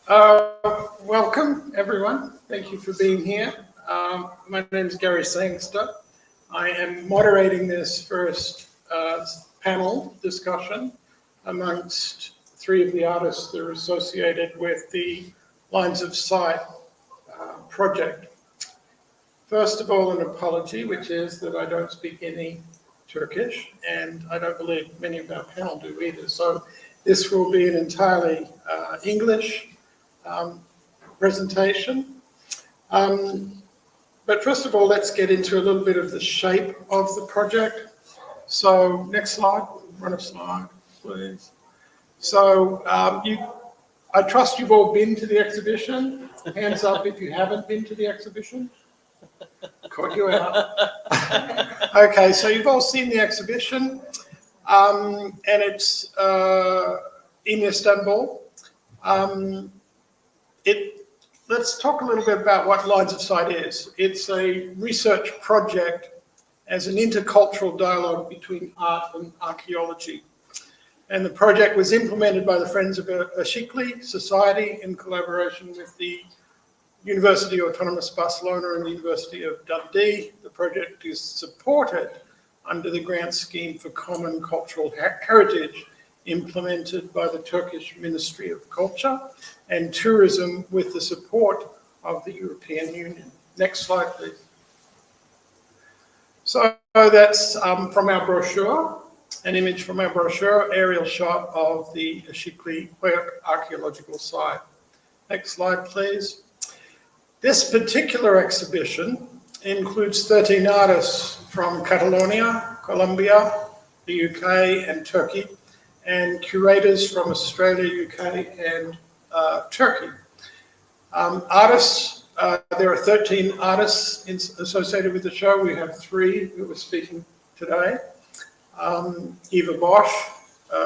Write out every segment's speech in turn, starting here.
Welcome, everyone. Thank you for being here. My name is Gary Sangster. I am moderating this first panel discussion amongst three of the artists that are associated with the Lines of Sight project. First of all, an apology, which is that I don't speak any Turkish, and I don't believe many of our panel do either. So this will be an entirely English presentation. But first of all, let's get into a little bit of the shape of the project. So next slide, run a slide, please. So I trust you've all been to the exhibition. Hands up if you haven't been to the exhibition. Caught you out. Okay, so you've all seen the exhibition, and it's in Istanbul. Let's talk a little bit about what Lines of Sight is. It's a research project as an intercultural dialogue between art and archaeology. And the project was implemented by the Friends of Aşıklı Society in collaboration with the University Autonomous Barcelona and the University of Dundee. The project is supported under the grant scheme for common cultural heritage implemented by the Turkish Ministry of Culture and Tourism with the support of the European Union. Next slide, please. So that's from our brochure, an image from our brochure, aerial shot of the Aşıklı Höyük archaeological site. Next slide, please. This particular exhibition includes 13 artists from Catalonia, Colombia, the UK and Turkey, and curators from Australia, UK and Turkey. There are 13 artists associated with the show. We have 3 who are speaking today. Eva Bosch,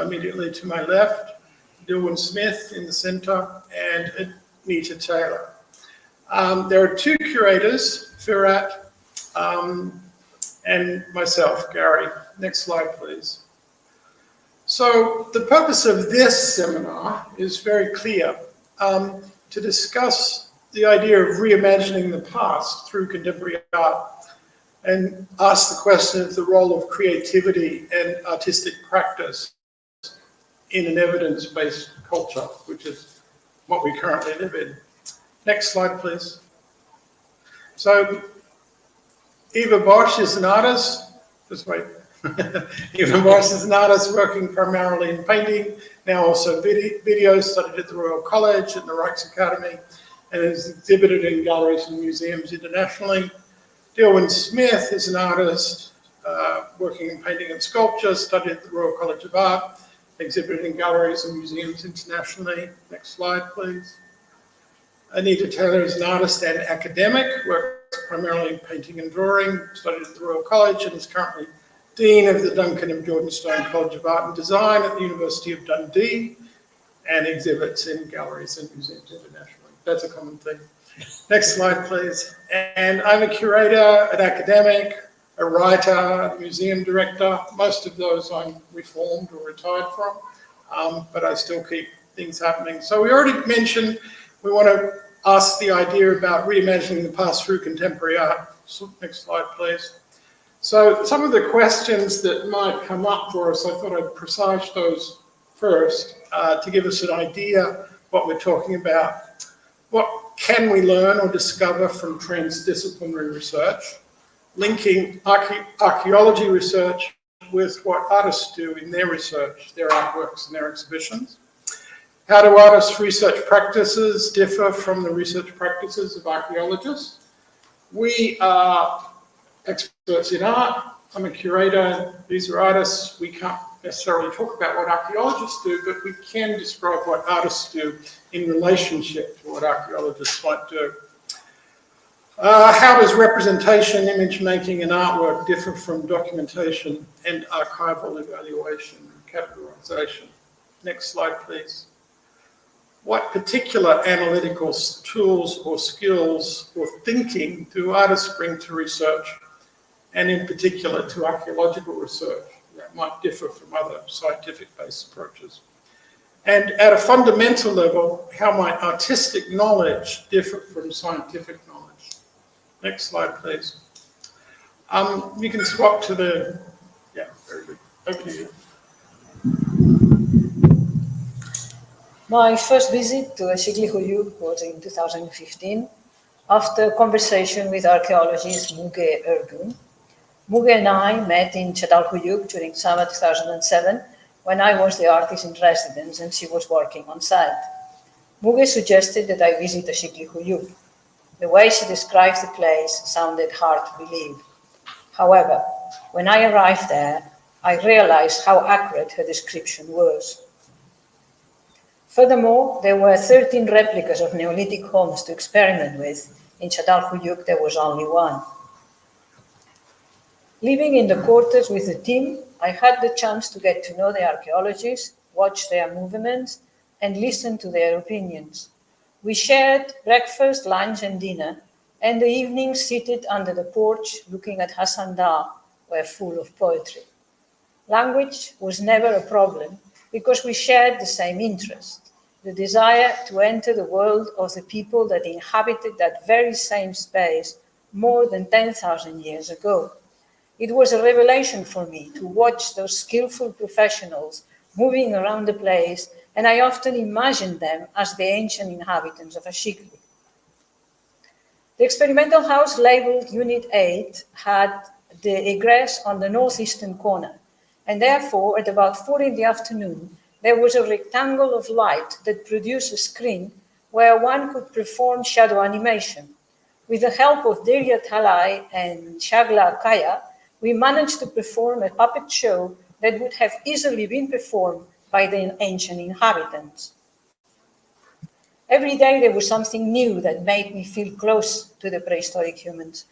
immediately to my left, Dillwyn Smith in the center, and Anita Taylor. There are 2 curators, Firat and myself, Gary. Next slide, please. So the purpose of this seminar is very clear, to discuss the idea of reimagining the past through contemporary art and ask the question of the role of creativity and artistic practice in an evidence-based culture, which is what we currently live in. Next slide, please. So Eva Bosch is an artist. Just wait. Eva Bosch is an artist working primarily in painting, now also video, studied at the Royal College and the Rijksacademy, and is exhibited in galleries and museums internationally. Dillwyn Smith is an artist working in painting and sculpture, studied at the Royal College of Art, exhibited in galleries and museums internationally. Next slide, please. Anita Taylor is an artist and academic, works primarily in painting and drawing, studied at the Royal College, and is currently Dean of the Duncan and Jordanstone College of Art and Design at the University of Dundee, and exhibits in galleries and museums internationally. That's a common thing. Next slide, please. And I'm a curator, an academic, a writer, a museum director. Most of those I'm reformed or retired from, but I still keep things happening. So we already mentioned we want to ask the idea about reimagining the past through contemporary art. So next slide, please. So some of the questions that might come up for us, I thought I'd presage those first to give us an idea what we're talking about. What can we learn or discover from transdisciplinary research, linking archaeology research with what artists do in their research, their artworks and their exhibitions? How do artists' research practices differ from the research practices of archaeologists? We are experts in art. I'm a curator. These are artists. We can't necessarily talk about what archaeologists do, but we can describe what artists do in relationship to what archaeologists might do. How does representation, image making, and artwork differ from documentation and archival evaluation and categorization? Next slide, please. What particular analytical tools or skills or thinking do artists bring to research, and in particular to archaeological research, that might differ from other scientific-based approaches? And at a fundamental level, how might artistic knowledge differ from scientific knowledge? Next slide, please. You can swap to the, yeah, very good. Over to you. My first visit to Aşıklı Höyük was in 2015 after a conversation with archaeologist Müge Ergun. Müge and I met in Çatal Höyük during summer 2007 when I was the artist in residence and she was working on site. Müge suggested that I visit Aşıklı Höyük. The way she describes the place sounded hard to believe. However, when I arrived there, I realized how accurate her description was. Furthermore, there were 13 replicas of Neolithic homes to experiment with. In Çatal Höyük, there was only one. Living in the quarters with the team, I had the chance to get to know the archaeologists, watch their movements, and listen to their opinions. We shared breakfast, lunch, and dinner, and the evenings seated under the porch looking at Hasan Dağı were full of poetry. Language was never a problem because we shared the same interest, the desire to enter the world of the people that inhabited that very same space more than 10,000 years ago. It was a revelation for me to watch those skillful professionals moving around the place, and I often imagined them as the ancient inhabitants of Aşıklı. The experimental house labeled Unit 8 had the egress on the northeastern corner, and therefore at about 4 in the afternoon, there was a rectangle of light that produced a screen where one could perform shadow animation. With the help of Derya Talay and Shagla Kaya, we managed to perform a puppet show that would have easily been performed by the ancient inhabitants. Every day there was something new that made me feel close to the prehistoric humans.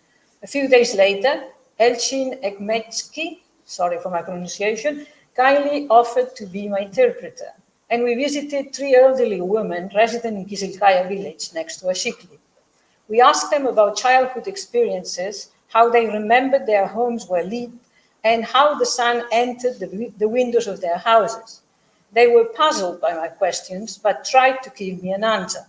A few days later, Elchin Ekmetski, sorry for my pronunciation, kindly offered to be my interpreter, and we visited 3 elderly women resident in Kizilkaya village next to Aşıklı. We asked them about childhood experiences, how they remembered their homes were lit, and how the sun entered the windows of their houses. They were puzzled by my questions, but tried to give me an answer.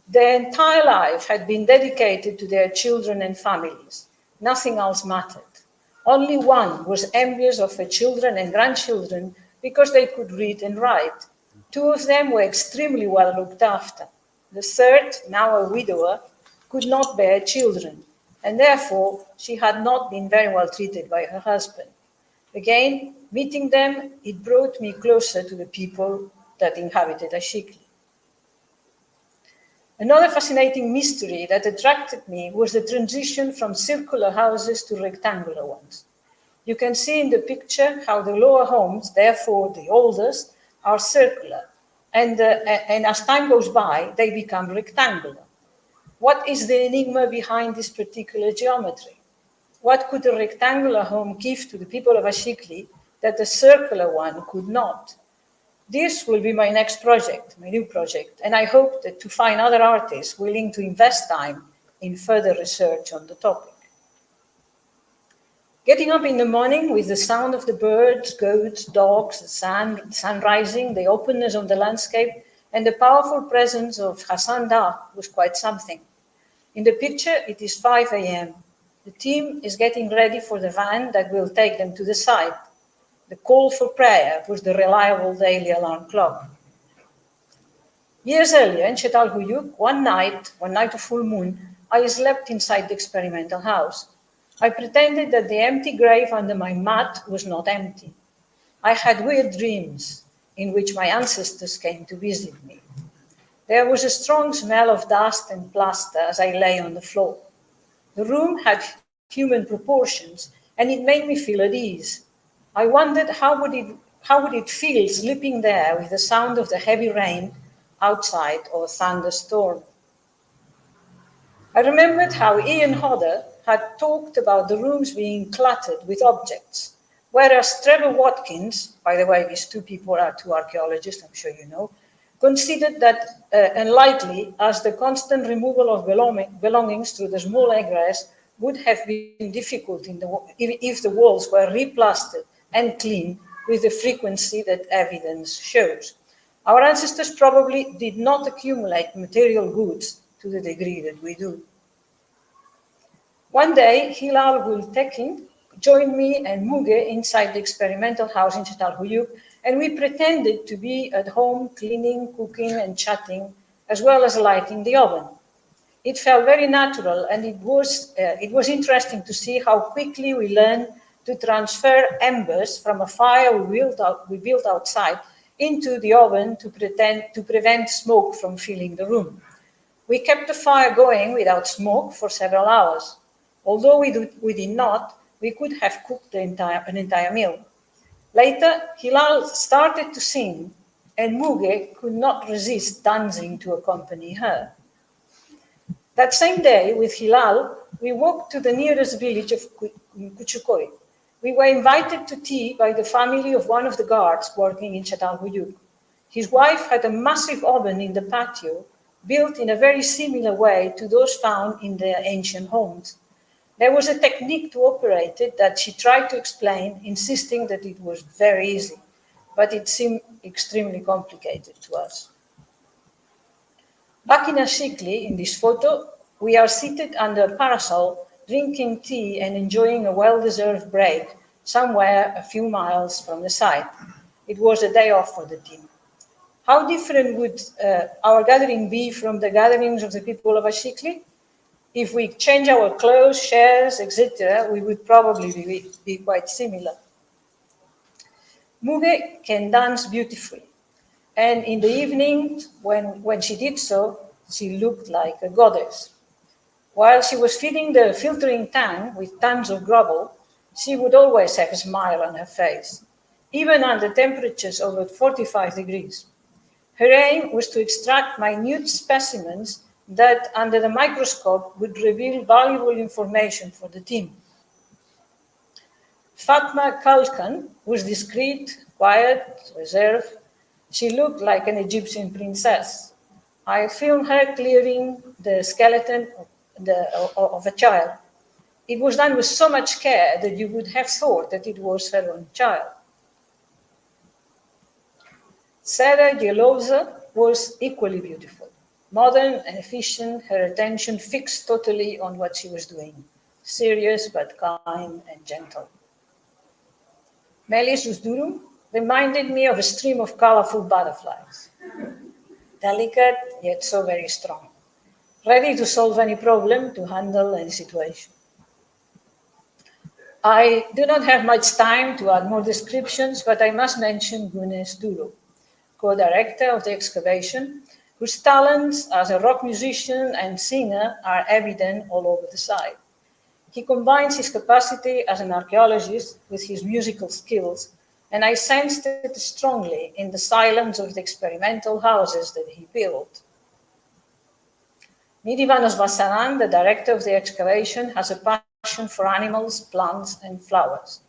Their entire life had been dedicated to their children and families. Nothing else mattered. Only one was envious of her children and grandchildren because they could read and write. 2 of them were extremely well looked after. The third, now a widower, could not bear children, and therefore she had not been very well treated by her husband. Again, meeting them, it brought me closer to the people that inhabited Aşıklı. Another fascinating mystery that attracted me was the transition from circular houses to rectangular ones. You can see in the picture how the lower homes, therefore the oldest, are circular, and as time goes by, they become rectangular. What is the enigma behind this particular geometry? What could a rectangular home give to the people of Aşıklı that the circular one could not? This will be my next project, my new project, and I hope that to find other artists willing to invest time in further research on the topic. Getting up in the morning with the sound of the birds, goats, dogs, the sun rising, the openness of the landscape, and the powerful presence of Hasan Dağı was quite something. In the picture, it is 5 a.m. The team is getting ready for the van that will take them to the site. The call for prayer was the reliable daily alarm clock. Years earlier in Çatal Höyük, one night of full moon, I slept inside the experimental house. I pretended that the empty grave under my mat was not empty. I had weird dreams in which my ancestors came to visit me. There was a strong smell of dust and plaster as I lay on the floor. The room had human proportions, and it made me feel at ease. I wondered how would it feel sleeping there with the sound of the heavy rain outside or a thunderstorm. I remembered how Ian Hodder had talked about the rooms being cluttered with objects, whereas Trevor Watkins, by the way, these 2 people are 2 archaeologists, I'm sure you know, considered that unlikely as the constant removal of belongings through the small egress would have been difficult if the walls were replastered and cleaned with the frequency that evidence shows. Our ancestors probably did not accumulate material goods to the degree that we do. One day, Hilal Gültekin joined me and Muge inside the experimental house in Çatal Höyük, and we pretended to be at home cleaning, cooking, and chatting, as well as lighting the oven. It felt very natural, and it was interesting to see how quickly we learned to transfer embers from a fire we built outside into the oven to prevent smoke from filling the room. We kept the fire going without smoke for several hours. Although we did not, we could have cooked an entire meal. Later, Hilal started to sing, and Muge could not resist dancing to accompany her. That same day, with Hilal, we walked to the nearest village of Küçükköy. We were invited to tea by the family of one of the guards working in Çatal Höyük. His wife had a massive oven in the patio, built in a very similar way to those found in their ancient homes. There was a technique to operate it that she tried to explain, insisting that it was very easy, but it seemed extremely complicated to us. Back in Aşıklı, in this photo, we are seated under a parasol, drinking tea and enjoying a well-deserved break somewhere a few miles from the site. It was a day off for the team. How different would our gathering be from the gatherings of the people of Aşıklı? If we change our clothes, shares, etc., we would probably be quite similar. Muge can dance beautifully. And in the evening, when she did so, she looked like a goddess. While she was feeding the filtering tank with tons of gravel, she would always have a smile on her face, even under temperatures over 45 degrees. Her aim was to extract minute specimens that, under the microscope, would reveal valuable information for the team. Fatma Kalkan was discreet, quiet, reserved. She looked like an Egyptian princess. I filmed her clearing the skeleton of a child. It was done with so much care that you would have thought that it was her own child. Sarah Jeloza was equally beautiful. Modern and efficient, her attention fixed totally on what she was doing. Serious but kind and gentle. Melis Usdurum reminded me of a stream of colorful butterflies. Delicate, yet so very strong. Ready to solve any problem, to handle any situation. I do not have much time to add more descriptions, but I must mention Güneş Duru, co-director of the excavation, whose talents as a rock musician and singer are evident all over the site. He combines his capacity as an archaeologist with his musical skills, and I sensed it strongly in the silence of the experimental houses that he built. Midivanos Vasaran, the director of the excavation, has a passion for animals, plants, and flowers.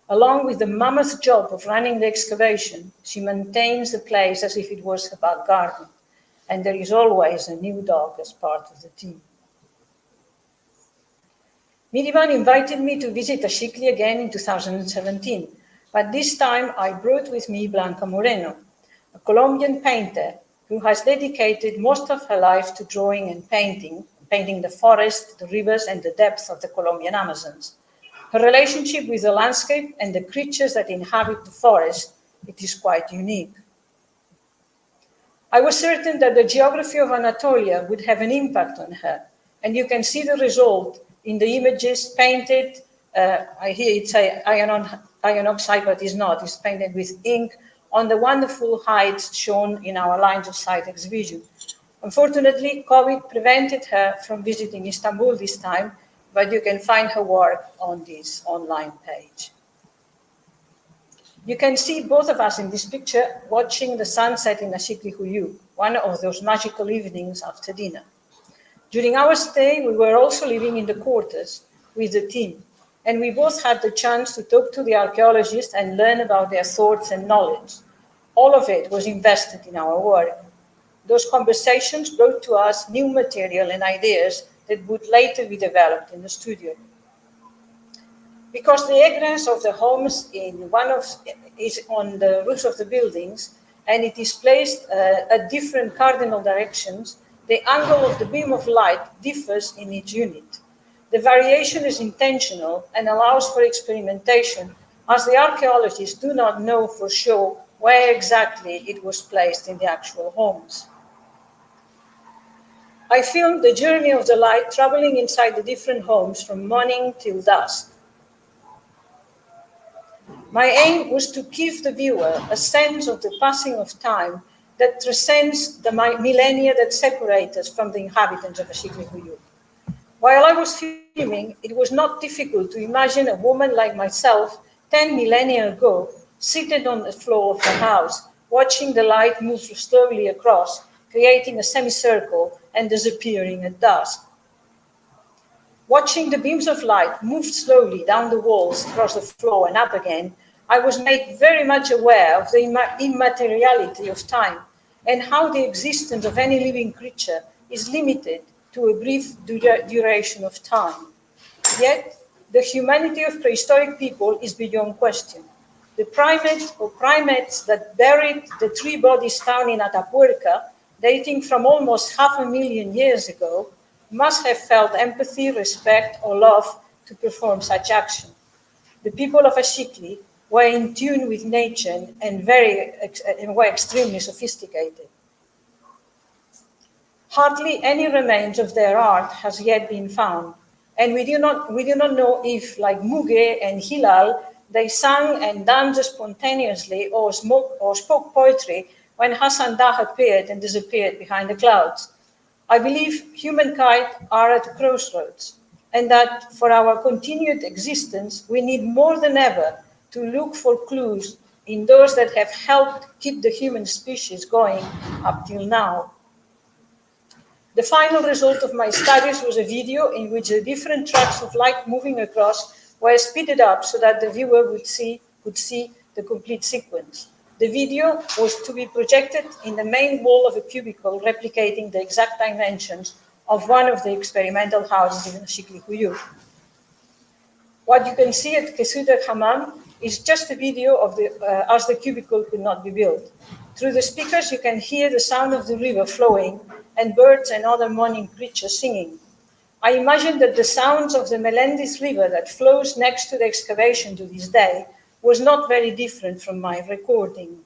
Along with the mammoth job of running the excavation, she maintains the place as if it was her back garden, and there is always a new dog as part of the team. Midivan invited me to visit Aşıklı again in 2017, but this time I brought with me Blanca Moreno, a Colombian painter who has dedicated most of her life to drawing and painting the forest, the rivers, and the depths of the Colombian Amazons. Her relationship with the landscape and the creatures that inhabit the forest, it is quite unique. I was certain that the geography of Anatolia would have an impact on her, and you can see the result in the images painted. I hear it say iron oxide, but it's not. It's painted with ink on the wonderful heights shown in our lines of sight exhibition. Unfortunately, COVID prevented her from visiting Istanbul this time, but you can find her work on this online page. You can see both of us in this picture watching the sunset in Aşıklı Höyük, one of those magical evenings after dinner. During our stay, we were also living in the quarters with the team, and we both had the chance to talk to the archaeologists and learn about their thoughts and knowledge. All of it was invested in our work. Those conversations brought to us new material and ideas that would later be developed in the studio. because the egress of the homes is on the roofs of the buildings, and it is placed at different cardinal directions, the angle of the beam of light differs in each unit. The variation is intentional and allows for experimentation, as the archaeologists do not know for sure where exactly it was placed in the actual homes. I filmed the journey of the light traveling inside the different homes from morning till dusk. My aim was to give the viewer a sense of the passing of time that transcends the millennia that separate us from the inhabitants of Aşıklı Höyük. While I was filming, it was not difficult to imagine a woman like myself 10 millennia ago, seated on the floor of the house, watching the light move slowly across, creating a semicircle and disappearing at dusk. Watching the beams of light move slowly down the walls, across the floor and up again, I was made very much aware of the immateriality of time and how the existence of any living creature is limited to a brief duration of time. Yet, the humanity of prehistoric people is beyond question. The primates that buried the three bodies found in Atapuerca, dating from almost 500,000 years ago, must have felt empathy, respect, or love to perform such action. The people of Aşıklı were in tune with nature and were extremely sophisticated. Hardly any remains of their art has yet been found, and we do not know if, like Muge and Hilal, they sang and danced spontaneously or spoke poetry when Hasan Dağı appeared and disappeared behind the clouds. I believe humankind are at a crossroads, and that for our continued existence, we need more than ever to look for clues in those that have helped keep the human species going up till now. The final result of my studies was a video in which the different tracks of light moving across were speeded up so that the viewer would see the complete sequence. The video was to be projected in the main wall of a cubicle, replicating the exact dimensions of one of the experimental houses in Aşıklı Höyük. What you can see at Kesuda Hamam is just a video of as the cubicle could not be built. Through the speakers, you can hear the sound of the river flowing and birds and other morning creatures singing. I imagine that the sounds of the Melendiz River that flows next to the excavation to this day was not very different from my recording.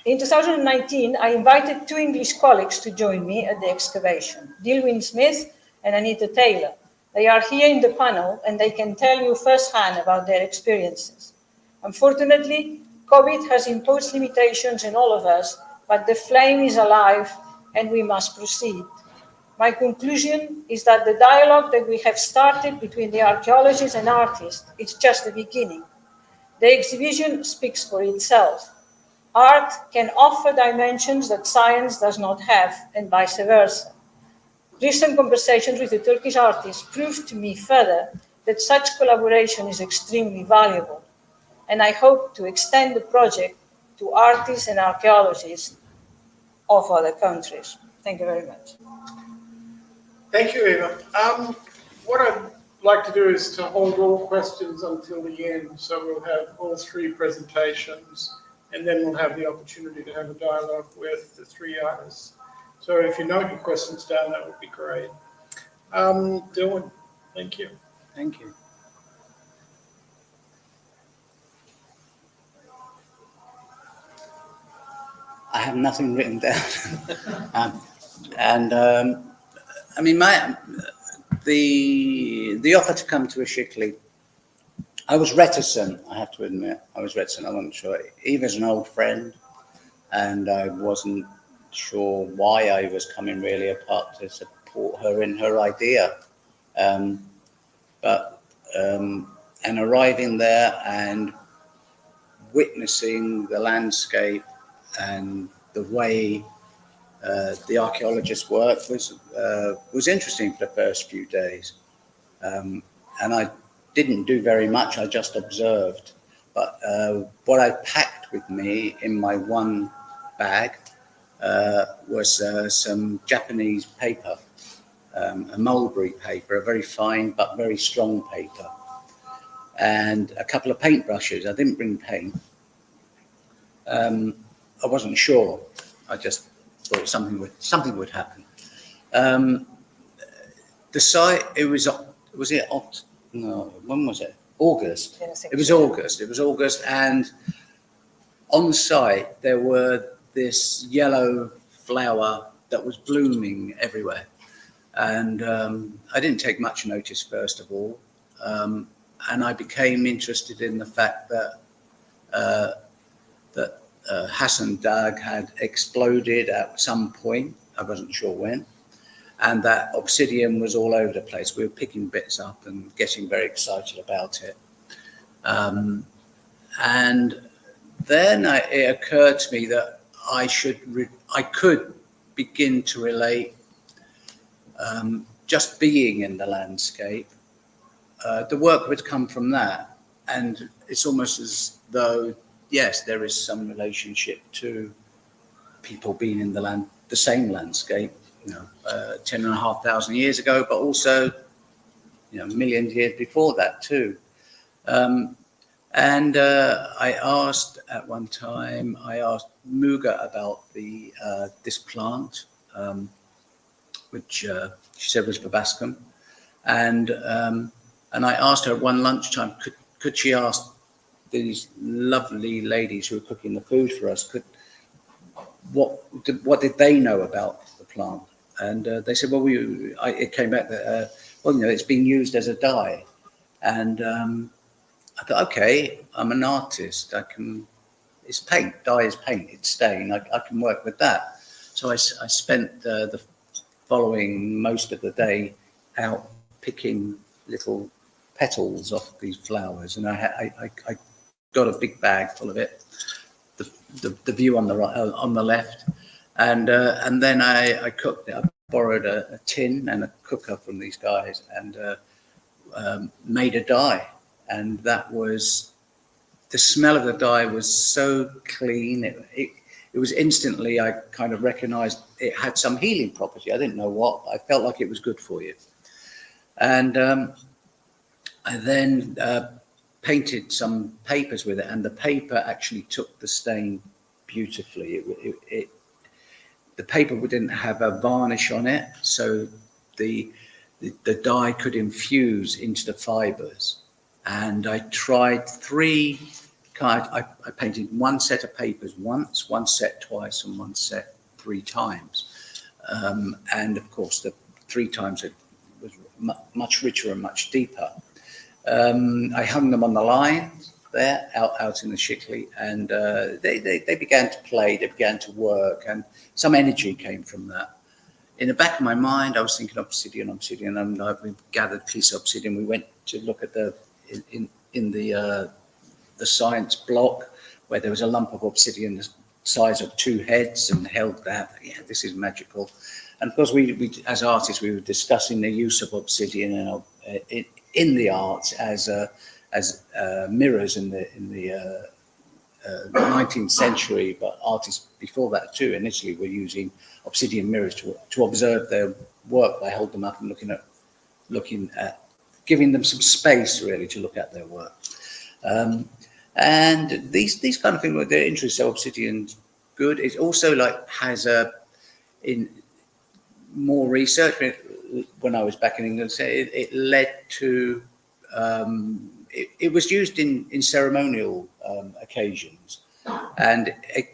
In 2019, I invited two English colleagues to join me at the excavation, Dillwyn Smith and Anita Taylor. They are here in the panel and they can tell you firsthand about their experiences. Unfortunately, COVID has imposed limitations on all of us, but the flame is alive and we must proceed. My conclusion is that the dialogue that we have started between the archaeologists and artists is just the beginning. The exhibition speaks for itself. Art can offer dimensions that science does not have, and vice versa. Recent conversations with the Turkish artists proved to me further that such collaboration is extremely valuable, and I hope to extend the project to artists and archaeologists of other countries. Thank you very much. Thank you, Eva. What I'd like to do is to hold all questions until the end. So we'll have all three presentations, and then we'll have the opportunity to have a dialogue with the three artists. So if you note your questions down, that would be great. Dillwyn, thank you. Thank you. I have nothing written down. I mean, the offer to come to Aşıklı, I was reticent, I have to admit. I was reticent, I wasn't sure. Eva's an old friend, and I wasn't sure why I was coming really, apart to support her in her idea. And arriving there and witnessing the landscape and the way the archaeologists work was interesting for the first few days. And I didn't do very much, I just observed. But what I packed with me in my one bag was some Japanese paper, a mulberry paper, a very fine but very strong paper. and a couple of paintbrushes. I didn't bring paint. I wasn't sure. I just thought something would happen. The site, when was it? August. Yes, It was August, and on site there were this yellow flower that was blooming everywhere. And I didn't take much notice, first of all. And I became interested in the fact that Hasan Dağı had exploded at some point. I wasn't sure when. And that obsidian was all over the place. We were picking bits up and getting very excited about it. And then it occurred to me that I could begin to relate just being in the landscape. The work would come from that. And it's almost as though, yes, there is some relationship to people being in the same landscape, 10,500 years ago, but also, millions of years before that too. And I asked at one time, Muga about this plant, which she said was verbascum. And I asked her one lunchtime, could she ask these lovely ladies who were cooking the food for us, what did they know about the plant? And they said, well, it came back that, it's being used as a dye. And I thought, okay, I'm an artist. It's paint, dye is paint, it's stain. I can work with that. So I spent the following most of the day out picking little petals off these flowers. And I got a big bag full of it, the view on the right, on the left. And then I cooked it. I borrowed a tin and a cooker from these guys and made a dye. And that was, the smell of the dye was so clean. It was instantly, I kind of recognized it had some healing property. I didn't know what. I felt like it was good for you. And I then painted some papers with it, and the paper actually took the stain beautifully. The paper didn't have a varnish on it, so the dye could infuse into the fibers. And I tried I painted one set of papers once, one set twice, and one set 3 times. And of course, the 3 times it was much richer and much deeper. I hung them on the line there, out in the Aşıklı, and they began to play, they began to work, and some energy came from that. In the back of my mind, I was thinking obsidian, and we gathered a piece of obsidian. We went to look at in the science block, where there was a lump of obsidian the size of 2 heads, and held that. Yeah, this is magical. And of course, we as artists, we were discussing the use of obsidian in the arts as mirrors in the 19th century, but artists before that too, initially were using obsidian mirrors to observe their work. They hold them up and looking at, giving them some space really to look at their work. And these kind of things, they're interesting. So obsidian's good. It also has in more research. When I was back in England, it led to it was used in ceremonial occasions, and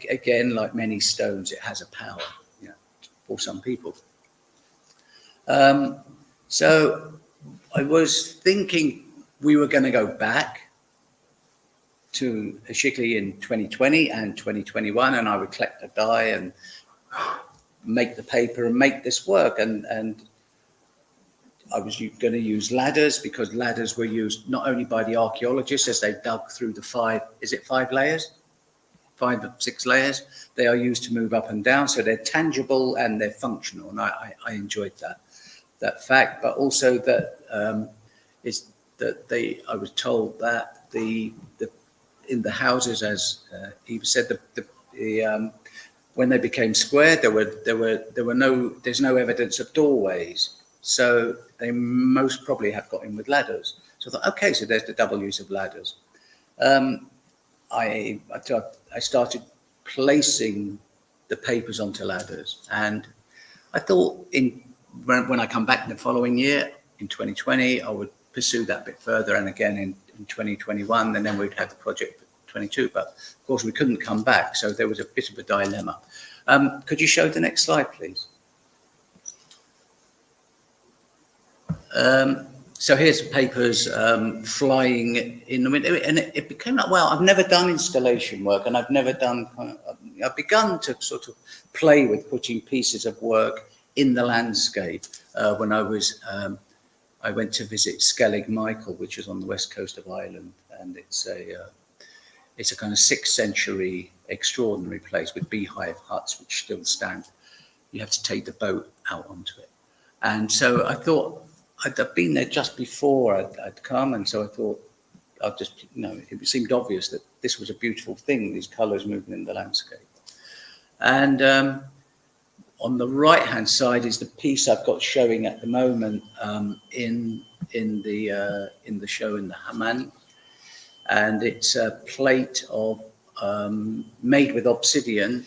again, like many stones, it has a power, for some people. So I was thinking we were going to go back to Aşıklı in 2020 and 2021, and I would collect the dye and make the paper and make this work. And I was going to use ladders, because ladders were used not only by the archaeologists as they dug through the 5 layers? 5 or 6 layers. They are used to move up and down, so they're tangible and they're functional. And I enjoyed that fact, but also that I was told that in the houses, as Eva said, when they became square, there's no evidence of doorways. So they most probably have got in with ladders. So So I thought, okay, so there's the double use of ladders. I started placing the papers onto ladders, and I thought when I come back in the following year, in 2020, I would pursue that a bit further, and again in 2021, and then we'd have the project for 22. But of course, we couldn't come back, so there was a bit of a dilemma. Could you show the next slide, please? So here's the papers flying in the wind, and it became like, well, I've never done installation work, and I've begun to sort of play with putting pieces of work in the landscape when I went to visit Skellig Michael, which is on the west coast of Ireland, and it's a kind of 6th century extraordinary place with beehive huts which still stand. You have to take the boat out onto it, and so I thought I'd been there just before I'd come, and so I thought I'd just, it seemed obvious that this was a beautiful thing, these colours moving in the landscape. And on the right-hand side is the piece I've got showing at the moment in the show in the Haman, and it's a plate of made with obsidian.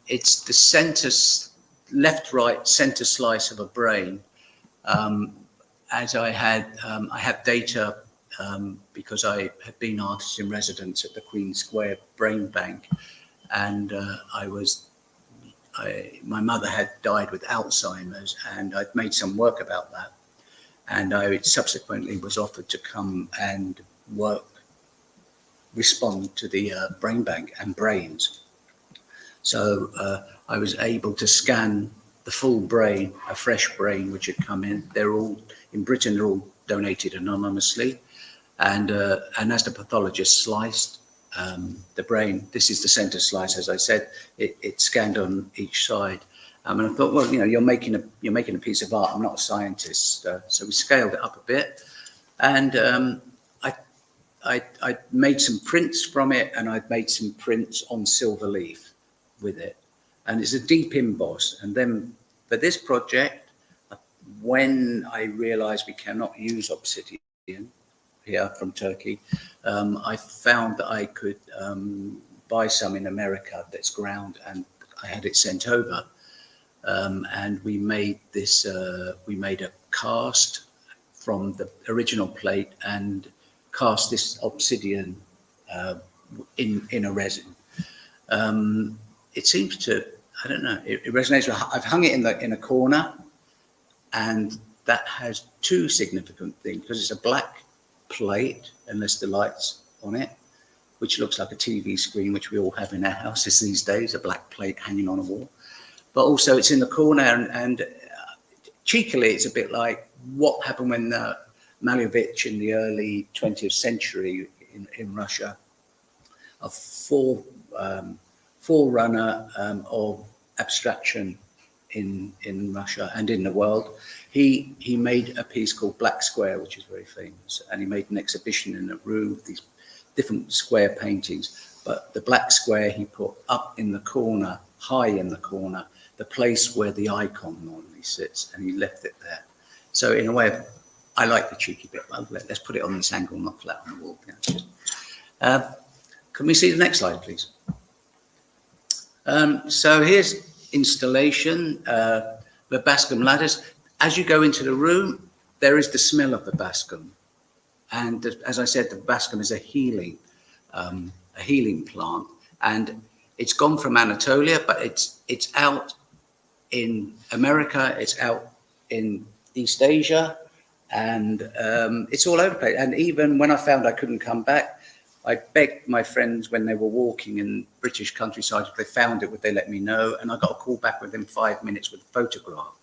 It's the left-right centre slice of a brain. As I had data because I had been artist in residence at the Queen Square Brain Bank, and my mother had died with Alzheimer's, and I'd made some work about that, and I subsequently was offered to come and respond to the brain bank and brains. So I was able to scan the full brain, a fresh brain which had come in. They're all in Britain. They're all donated anonymously, and as the pathologist sliced the brain, this is the centre slice, as I said. It scanned on each side, and I thought, well, you're making a piece of art. I'm not a scientist, so we scaled it up a bit, and I made some prints from it, and I'd made some prints on silver leaf with it. And it's a deep emboss. And then for this project, when I realized we cannot use obsidian here from Turkey, I found that I could buy some in America that's ground, and I had it sent over. And we made this, we made a cast from the original plate and cast this obsidian in a resin. It seems to, I don't know, it resonates. I've hung it in a corner, and that has two significant things, because it's a black plate, unless the light's on it, which looks like a TV screen, which we all have in our houses these days, a black plate hanging on a wall. But also it's in the corner, and cheekily, it's a bit like what happened when Malevich in the early 20th century in Russia, a forerunner of abstraction in Russia and in the world. He made a piece called Black Square, which is very famous, and he made an exhibition in a room with these different square paintings. But the Black Square he put up in the corner, high in the corner, the place where the icon normally sits, and he left it there. So in a way, I like the cheeky bit. Well, let's put it on this angle, not flat on the wall. Can we see the next slide, please? So here's installation, the Bascom ladders. As you go into the room, there is the smell of the Bascom. And as I said, the Bascom is a healing plant. And it's gone from Anatolia, but it's out in America, it's out in East Asia, and it's all over the place. And even when I found I couldn't come back, I begged my friends when they were walking in British countryside, if they found it, would they let me know? And I got a call back within 5 minutes with a photograph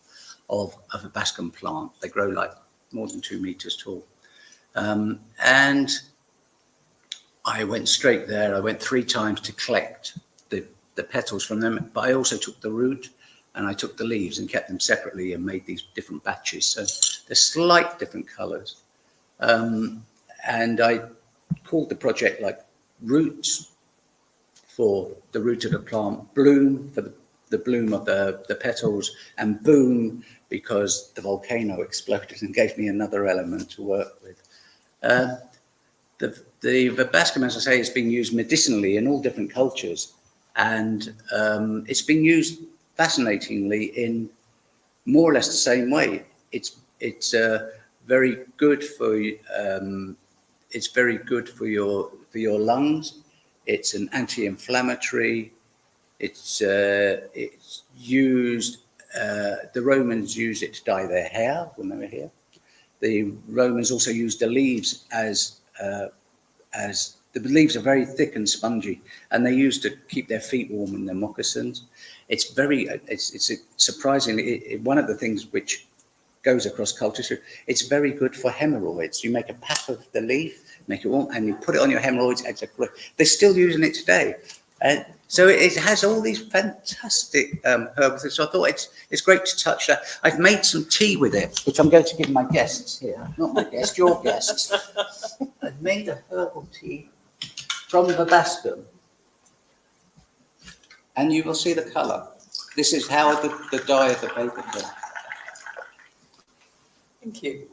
of a Bascom plant. They grow like more than 2 meters tall. And I went straight there. I went 3 times to collect the petals from them, but I also took the root and I took the leaves and kept them separately and made these different batches. So they're slight different colors. And I called the project like Roots for the root of the plant, Bloom for the bloom of the petals, and Boom because the volcano exploded and gave me another element to work with. The verbascum, as I say, has been used medicinally in all different cultures, and it's been used fascinatingly in more or less the same way. It's very good for your lungs. It's an anti-inflammatory. It's used. The Romans used it to dye their hair when they were here. The Romans also used the leaves as the leaves are very thick and spongy, and they used to keep their feet warm in their moccasins. It's surprisingly one of the things which goes across cultures. It's very good for hemorrhoids. You make a pack of the leaf, make it warm, and you put it on your hemorrhoids. They're still using it today. So it has all these fantastic herbal. So I thought it's great to touch that. I've made some tea with it, which I'm going to give my guests here. Not my guests, your guests. I've made a herbal tea from verbascum, and you will see the colour. This is how the dye of the paper comes. Thank you.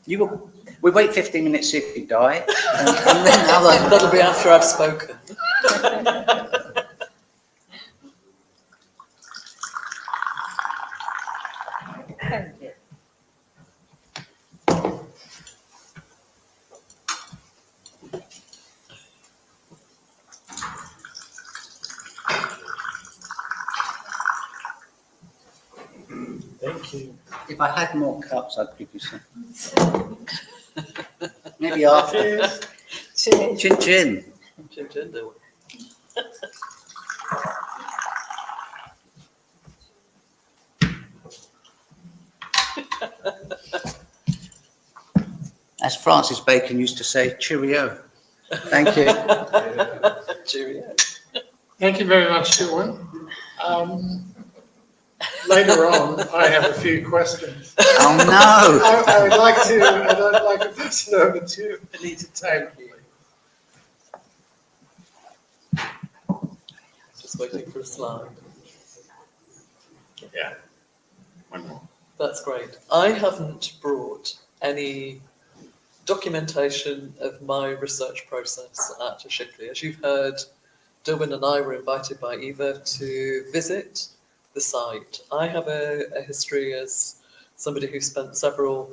We wait 15 minutes, see if you die, and then that'll be after I've spoken. Thank you. Thank you. if I had more cups, I'd give you some. Maybe after. Cheers. Chin chin. Chin chin, do As Francis Bacon used to say, cheerio. Thank you. Cheerio. Thank you very much, Dillwyn. Later on, I have a few questions. Oh no! I would like to pass it over to Anita Taylor. Just waiting for a slide. Yeah. One more. That's great. I haven't brought any documentation of my research process at Aşıklı. As you've heard, Dillwyn and I were invited by Eva to visit the site. I have a history as somebody who spent several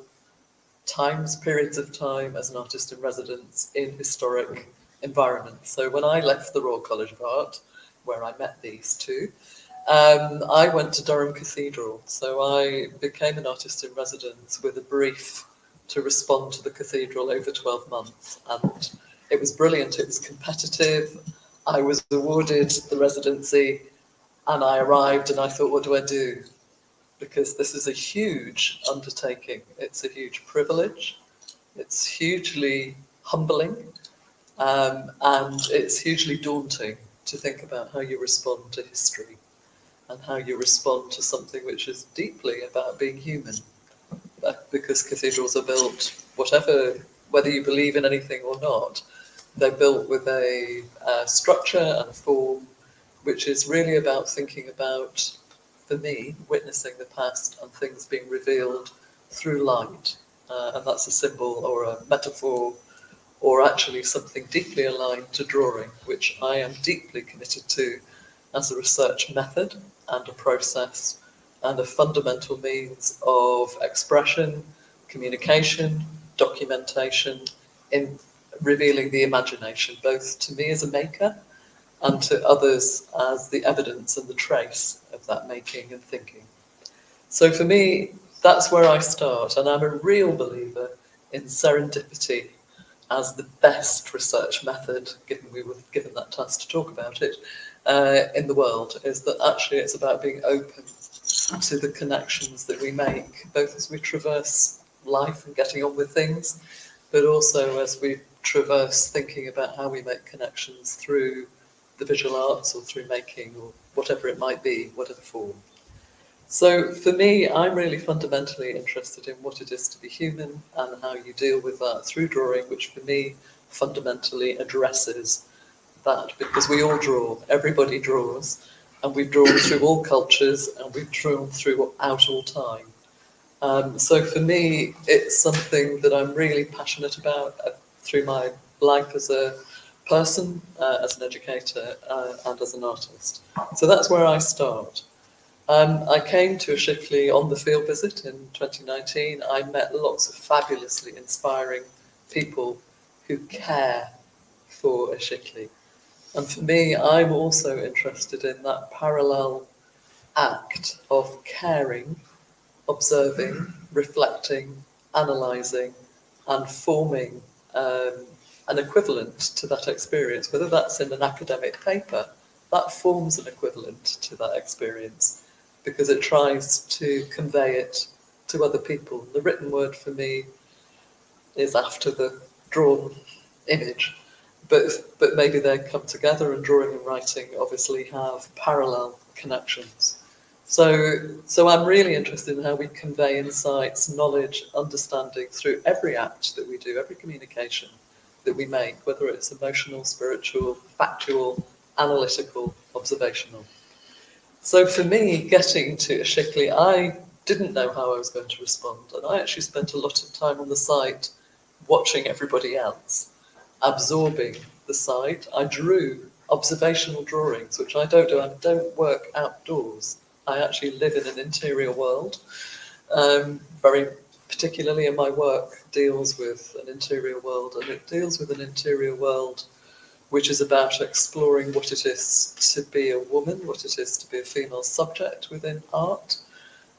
periods of time as an artist in residence in historic environments. So when I left the Royal College of Art, where I met these two, I went to Durham Cathedral. So I became an artist in residence with a brief to respond to the cathedral over 12 months. And it was brilliant. It was competitive. I was awarded the residency and I arrived and I thought, what do I do? Because this is a huge undertaking. It's a huge privilege. It's hugely humbling. And it's hugely daunting to think about how you respond to history and how you respond to something which is deeply about being human. Because cathedrals are built, whether you believe in anything or not, they're built with a structure and a form which is really about thinking about, for me, witnessing the past and things being revealed through light. And that's a symbol or a metaphor or actually something deeply aligned to drawing, which I am deeply committed to as a research method and a process and a fundamental means of expression, communication, documentation, in revealing the imagination, both to me as a maker and to others as the evidence and the trace of that making and thinking. So for me, that's where I start, and I'm a real believer in serendipity as the best research method, given we were given that task to talk about it, in the world, is that actually it's about being open to the connections that we make, both as we traverse life and getting on with things, but also as we traverse thinking about how we make connections through the visual arts or through making or whatever it might be, whatever form. So for me, I'm really fundamentally interested in what it is to be human and how you deal with that through drawing, which for me fundamentally addresses that, because we all draw, everybody draws, and we've drawn through all cultures and we've drawn throughout all time. So for me, it's something that I'm really passionate about. through my life as a person, as an educator, and as an artist. So that's where I start. I came to Aşıklı on the field visit in 2019. I met lots of fabulously inspiring people who care for Aşıklı. And for me, I'm also interested in that parallel act of caring, observing, reflecting, analysing, and forming an equivalent to that experience, whether that's in an academic paper, that forms an equivalent to that experience because it tries to convey it to other people. The written word for me is after the drawn image, but maybe they come together, and drawing and writing obviously have parallel connections. So I'm really interested in how we convey insights, knowledge, understanding through every act that we do, every communication that we make, whether it's emotional, spiritual, factual, analytical, observational. So for me, getting to Aşıklı, I didn't know how I was going to respond, and I actually spent a lot of time on the site watching everybody else, absorbing the site. I drew observational drawings, which I don't do. I don't work outdoors. I actually live in an interior world. Very particularly in my work deals with an interior world, and it deals with an interior world which is about exploring what it is to be a woman, what it is to be a female subject within art,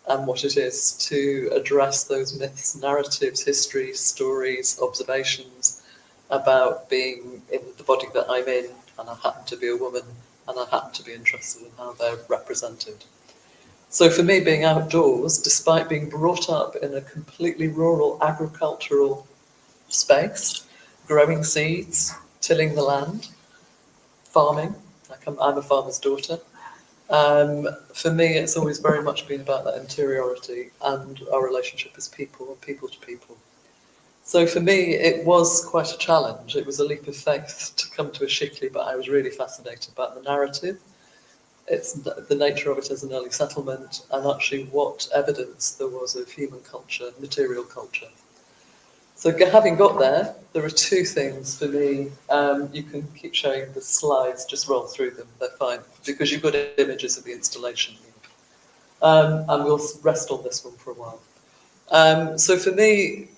and what it is to address those myths, narratives, histories, stories, observations about being in the body that I'm in, and I happen to be a woman, and I happen to be interested in how they're represented. So for me, being outdoors, despite being brought up in a completely rural agricultural space, growing seeds, tilling the land, farming, I'm a farmer's daughter. For me, it's always very much been about that interiority and our relationship as people and people to people. So for me, it was quite a challenge. It was a leap of faith to come to Aşıklı, but I was really fascinated about the narrative. It's the nature of it as an early settlement, and actually what evidence there was of human culture, material culture. So having got there, there are two things for me. You can keep showing the slides, just roll through them, they're fine, because you've got images of the installation. And we'll rest on this one for a while. So for me,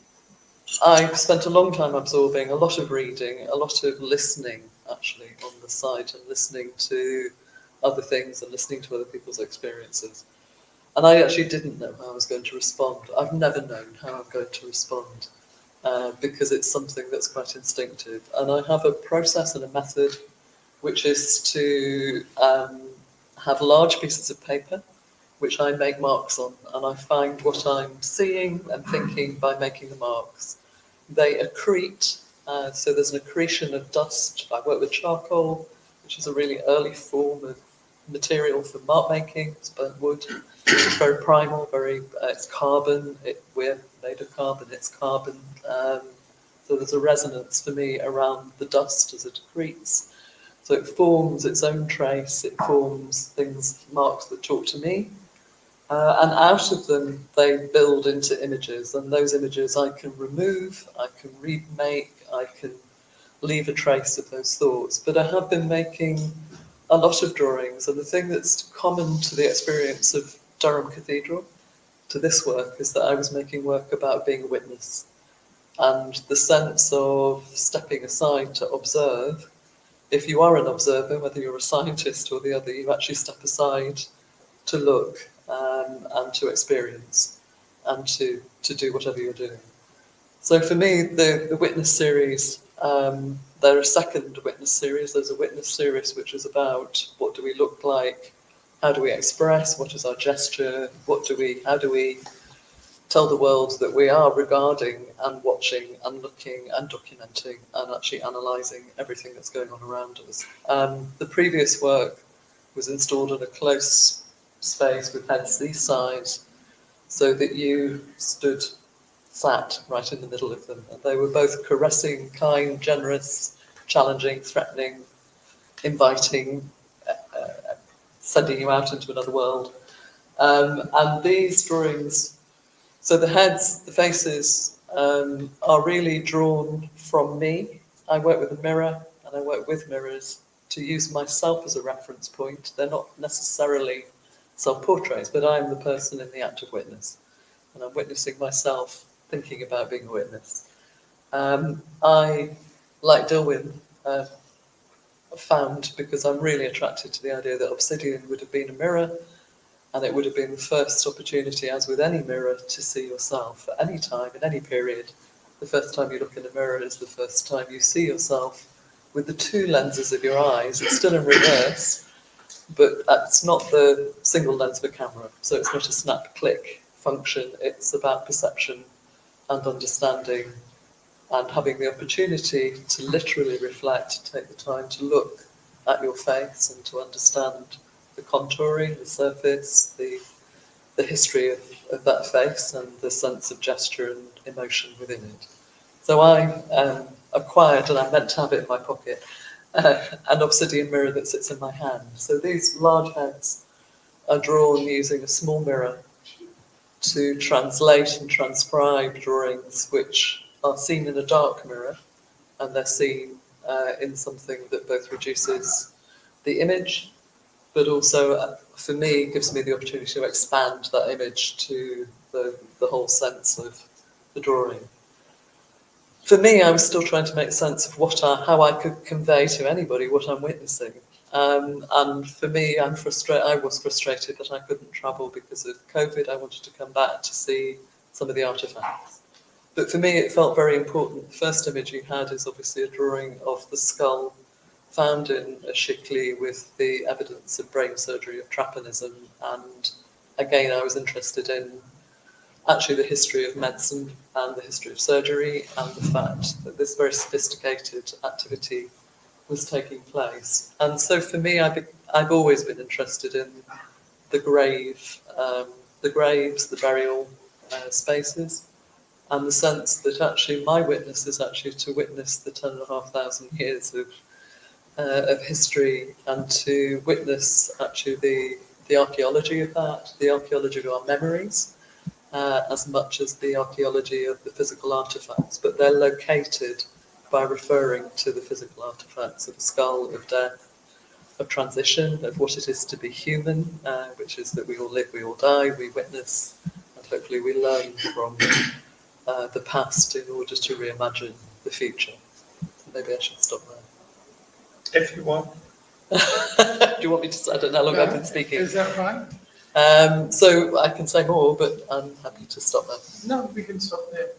I spent a long time absorbing, a lot of reading, a lot of listening, actually, on the site, and listening to other things and listening to other people's experiences. And I actually didn't know how I was going to respond. I've never known how I'm going to respond. Because it's something that's quite instinctive. And I have a process and a method which is to have large pieces of paper which I make marks on, and I find what I'm seeing and thinking by making the marks. They accrete, so there's an accretion of dust. I work with charcoal, which is a really early form of material for mark making. It's burnt wood. It's very primal, it's carbon. We're made of carbon, it's carbon. So there's a resonance for me around the dust as it accretes. So it forms its own trace, it forms things, marks that talk to me. And out of them, they build into images. And those images I can remove, I can remake, I can leave a trace of those thoughts. But I have been making a lot of drawings. And the thing that's common to the experience of Durham Cathedral, to this work, is that I was making work about being a witness, and the sense of stepping aside to observe. If you are an observer, whether you're a scientist or the other, you actually step aside to look and to experience and to do whatever you're doing. So for me, the witness series, there are a second witness series. There's a witness series which is about what do we look like, how do we express, what is our gesture, how do we tell the world that we are regarding and watching and looking and documenting and actually analysing everything that's going on around us. The previous work was installed in a close space with heads these sides, so that you sat right in the middle of them. And they were both caressing, kind, generous, challenging, threatening, inviting, sending you out into another world. And these drawings, so the heads, the faces, are really drawn from me. I work with a mirror and I work with mirrors to use myself as a reference point. They're not necessarily self-portraits, but I'm the person in the act of witness. And I'm witnessing myself thinking about being a witness. I, like Dillwyn, found, because I'm really attracted to the idea that obsidian would have been a mirror, and it would have been the first opportunity, as with any mirror, to see yourself at any time, in any period. The first time you look in a mirror is the first time you see yourself with the two lenses of your eyes. It's still in reverse, but it's not the single lens of a camera, so it's not a snap-click function. It's about perception and understanding and having the opportunity to literally reflect, take the time to look at your face and to understand the contouring, the surface, the history of that face and the sense of gesture and emotion within it. So I acquired, and I meant to have it in my pocket, an obsidian mirror that sits in my hand. So these large heads are drawn using a small mirror to translate and transcribe drawings which are seen in a dark mirror, and they're seen in something that both reduces the image, but also, for me, gives me the opportunity to expand that image to the whole sense of the drawing. For me, I was still trying to make sense of how I could convey to anybody what I'm witnessing. And for me, I was frustrated that I couldn't travel because of COVID. I wanted to come back to see some of the artefacts. But for me, it felt very important. The first image you had is obviously a drawing of the skull found in Aşıklı with the evidence of brain surgery, of trypanism. And again, I was interested in actually the history of medicine and the history of surgery and the fact that this very sophisticated activity was taking place. And so for me, I've always been interested in the graves, the burial spaces, and the sense that actually my witness is actually to witness the 10,500 years of history and to witness actually the archaeology of that, the archaeology of our memories, as much as the archaeology of the physical artefacts, but they're located by referring to the physical artefacts of the skull, of death, of transition, of what it is to be human, which is that we all live, we all die, we witness, and hopefully we learn from the past in order to reimagine the future. So maybe I should stop there. If you want. Do you want me to? I don't know how long I've been speaking. Is that right? So I can say more, but I'm happy to stop there. No, we can stop there.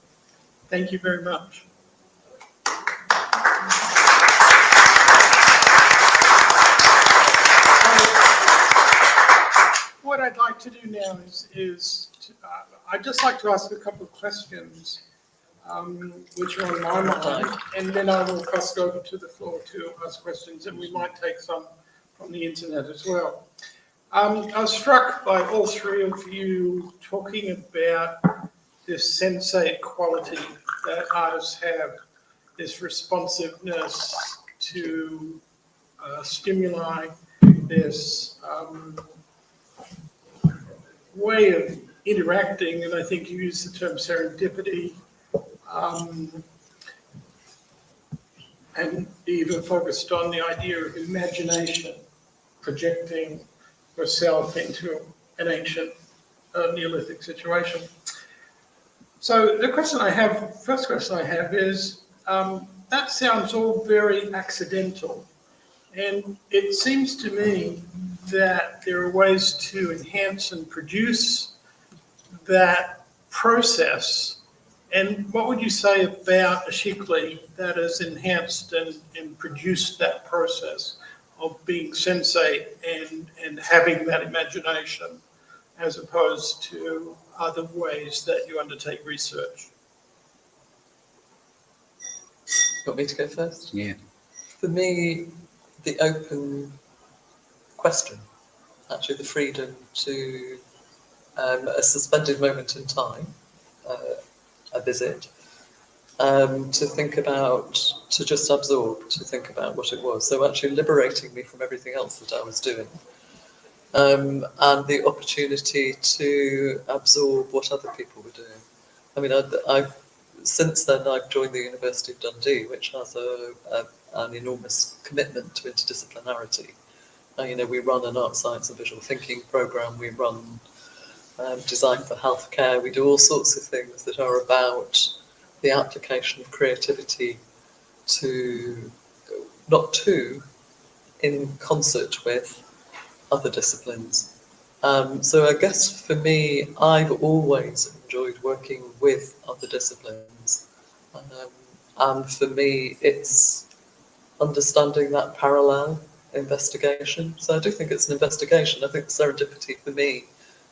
Thank you very much. What I'd like to do now is I'd just like to ask a couple of questions which are on my mind, and then I will pass it over to the floor to ask questions, and we might take some from the internet as well. I was struck by all three of you talking about this sensate quality that artists have, this responsiveness to stimuli, this way of interacting, and I think you used the term serendipity, and even focused on the idea of imagination, projecting yourself into an ancient Neolithic situation. So the first question I have is, that sounds all very accidental, and it seems to me that there are ways to enhance and produce that process. And what would you say about Aşıklı that has enhanced and produced that process of being sensate and having that imagination, as opposed to other ways that you undertake research? You want me to go first? Yeah. For me, the open question, actually the freedom to a suspended moment in time, a visit, to think about, to just absorb, to think about what it was. So actually liberating me from everything else that I was doing. And the opportunity to absorb what other people were doing. I mean, since then, I've joined the University of Dundee, which has an enormous commitment to interdisciplinarity. We run an art, science and visual thinking programme, we run design for healthcare, we do all sorts of things that are about the application of creativity in concert with other disciplines. So I guess for me, I've always enjoyed working with other disciplines. And for me, it's understanding that parallel investigation. So I do think it's an investigation. I think serendipity for me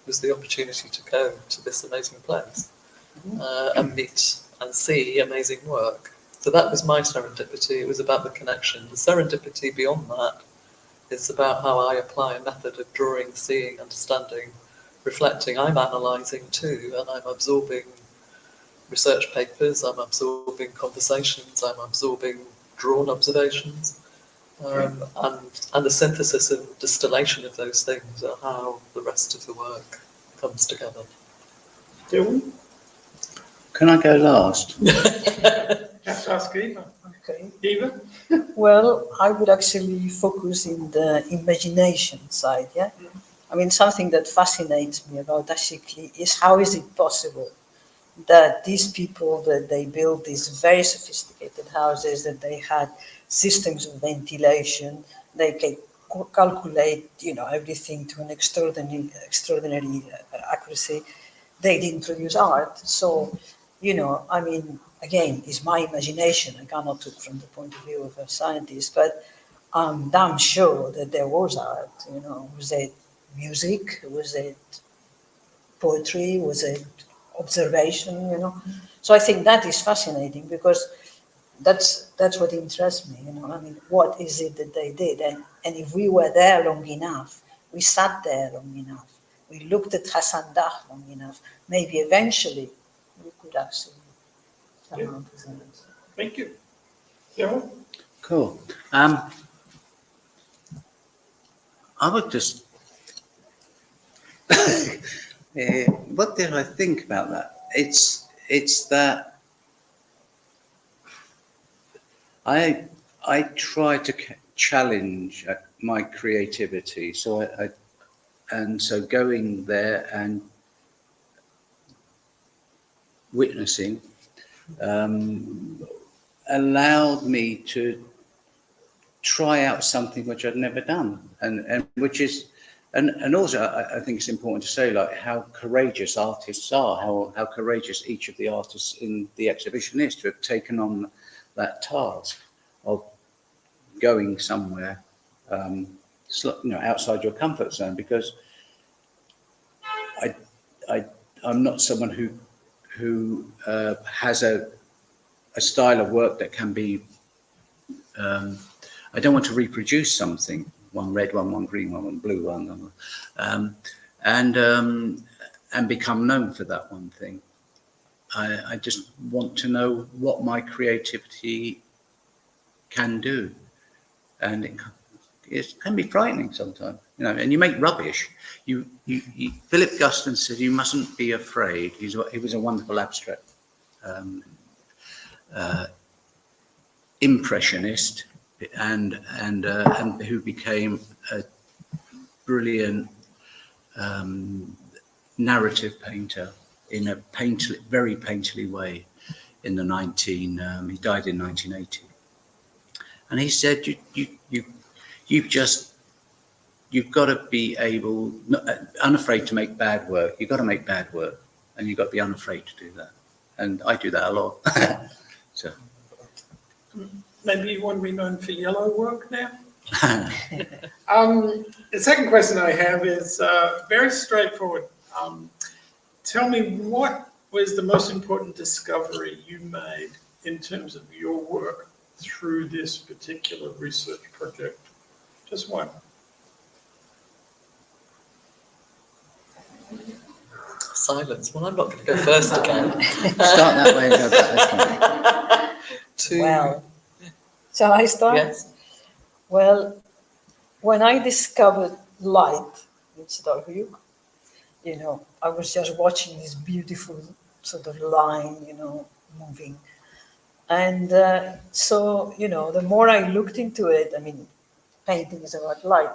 was the opportunity to go to this amazing place and meet and see amazing work. So that was my serendipity. It was about the connection. The serendipity beyond that is about how I apply a method of drawing, seeing, understanding, reflecting. I'm analysing too, and I'm absorbing research papers, I'm absorbing conversations, I'm absorbing drawn observations. And the synthesis and distillation of those things are how the rest of the work comes together. Dillwyn? Can I go last? Have to ask Eva. Okay. Eva? Well, I would actually focus in the imagination side, yeah? I mean, something that fascinates me about Aşıklı is how is it possible that these people, that they built these very sophisticated houses, that they had systems of ventilation, they can calculate, everything to an extraordinary accuracy. They didn't produce art. So, again, it's my imagination. I cannot talk from the point of view of a scientist, but I'm damn sure that there was art. Was it music? Was it poetry? Was it observation? So I think that is fascinating because that's what interests me. What is it that they did? And if we were there long enough, we sat there long enough, we looked at Hasan Dağı long enough, maybe eventually we could actually come out with an answer. Thank you. Yeah. Cool. I would just. What did I think about that? It's that I try to challenge my creativity. So so going there and witnessing allowed me to try out something which I'd never done, and which is. And also, I think it's important to say, like, how courageous artists are, how courageous each of the artists in the exhibition is to have taken on that task of going somewhere, outside your comfort zone. Because I'm not someone who has a style of work that can be. I don't want to reproduce something. One red one, one green one blue one, and become known for that one thing. I just want to know what my creativity can do, and it can be frightening sometimes, And you make rubbish. Philip Guston said you mustn't be afraid. He was a wonderful abstract impressionist. And who became a brilliant narrative painter in a very painterly way in the he died in 1980. And he said, you've got to be unafraid to make bad work. You've got to make bad work, and you've got to be unafraid to do that. And I do that a lot. So. Maybe you want to be known for yellow work now? The second question I have is very straightforward. Tell me, what was the most important discovery you made in terms of your work through this particular research project? Just one. Silence. Well, I'm not going to go first again. Start that way and go back this way. Well, shall I start? Yes. Well, when I discovered light in Hasan Dağı, I was just watching this beautiful sort of line, moving. And so, you know, the more I looked into it, I mean, painting is about light.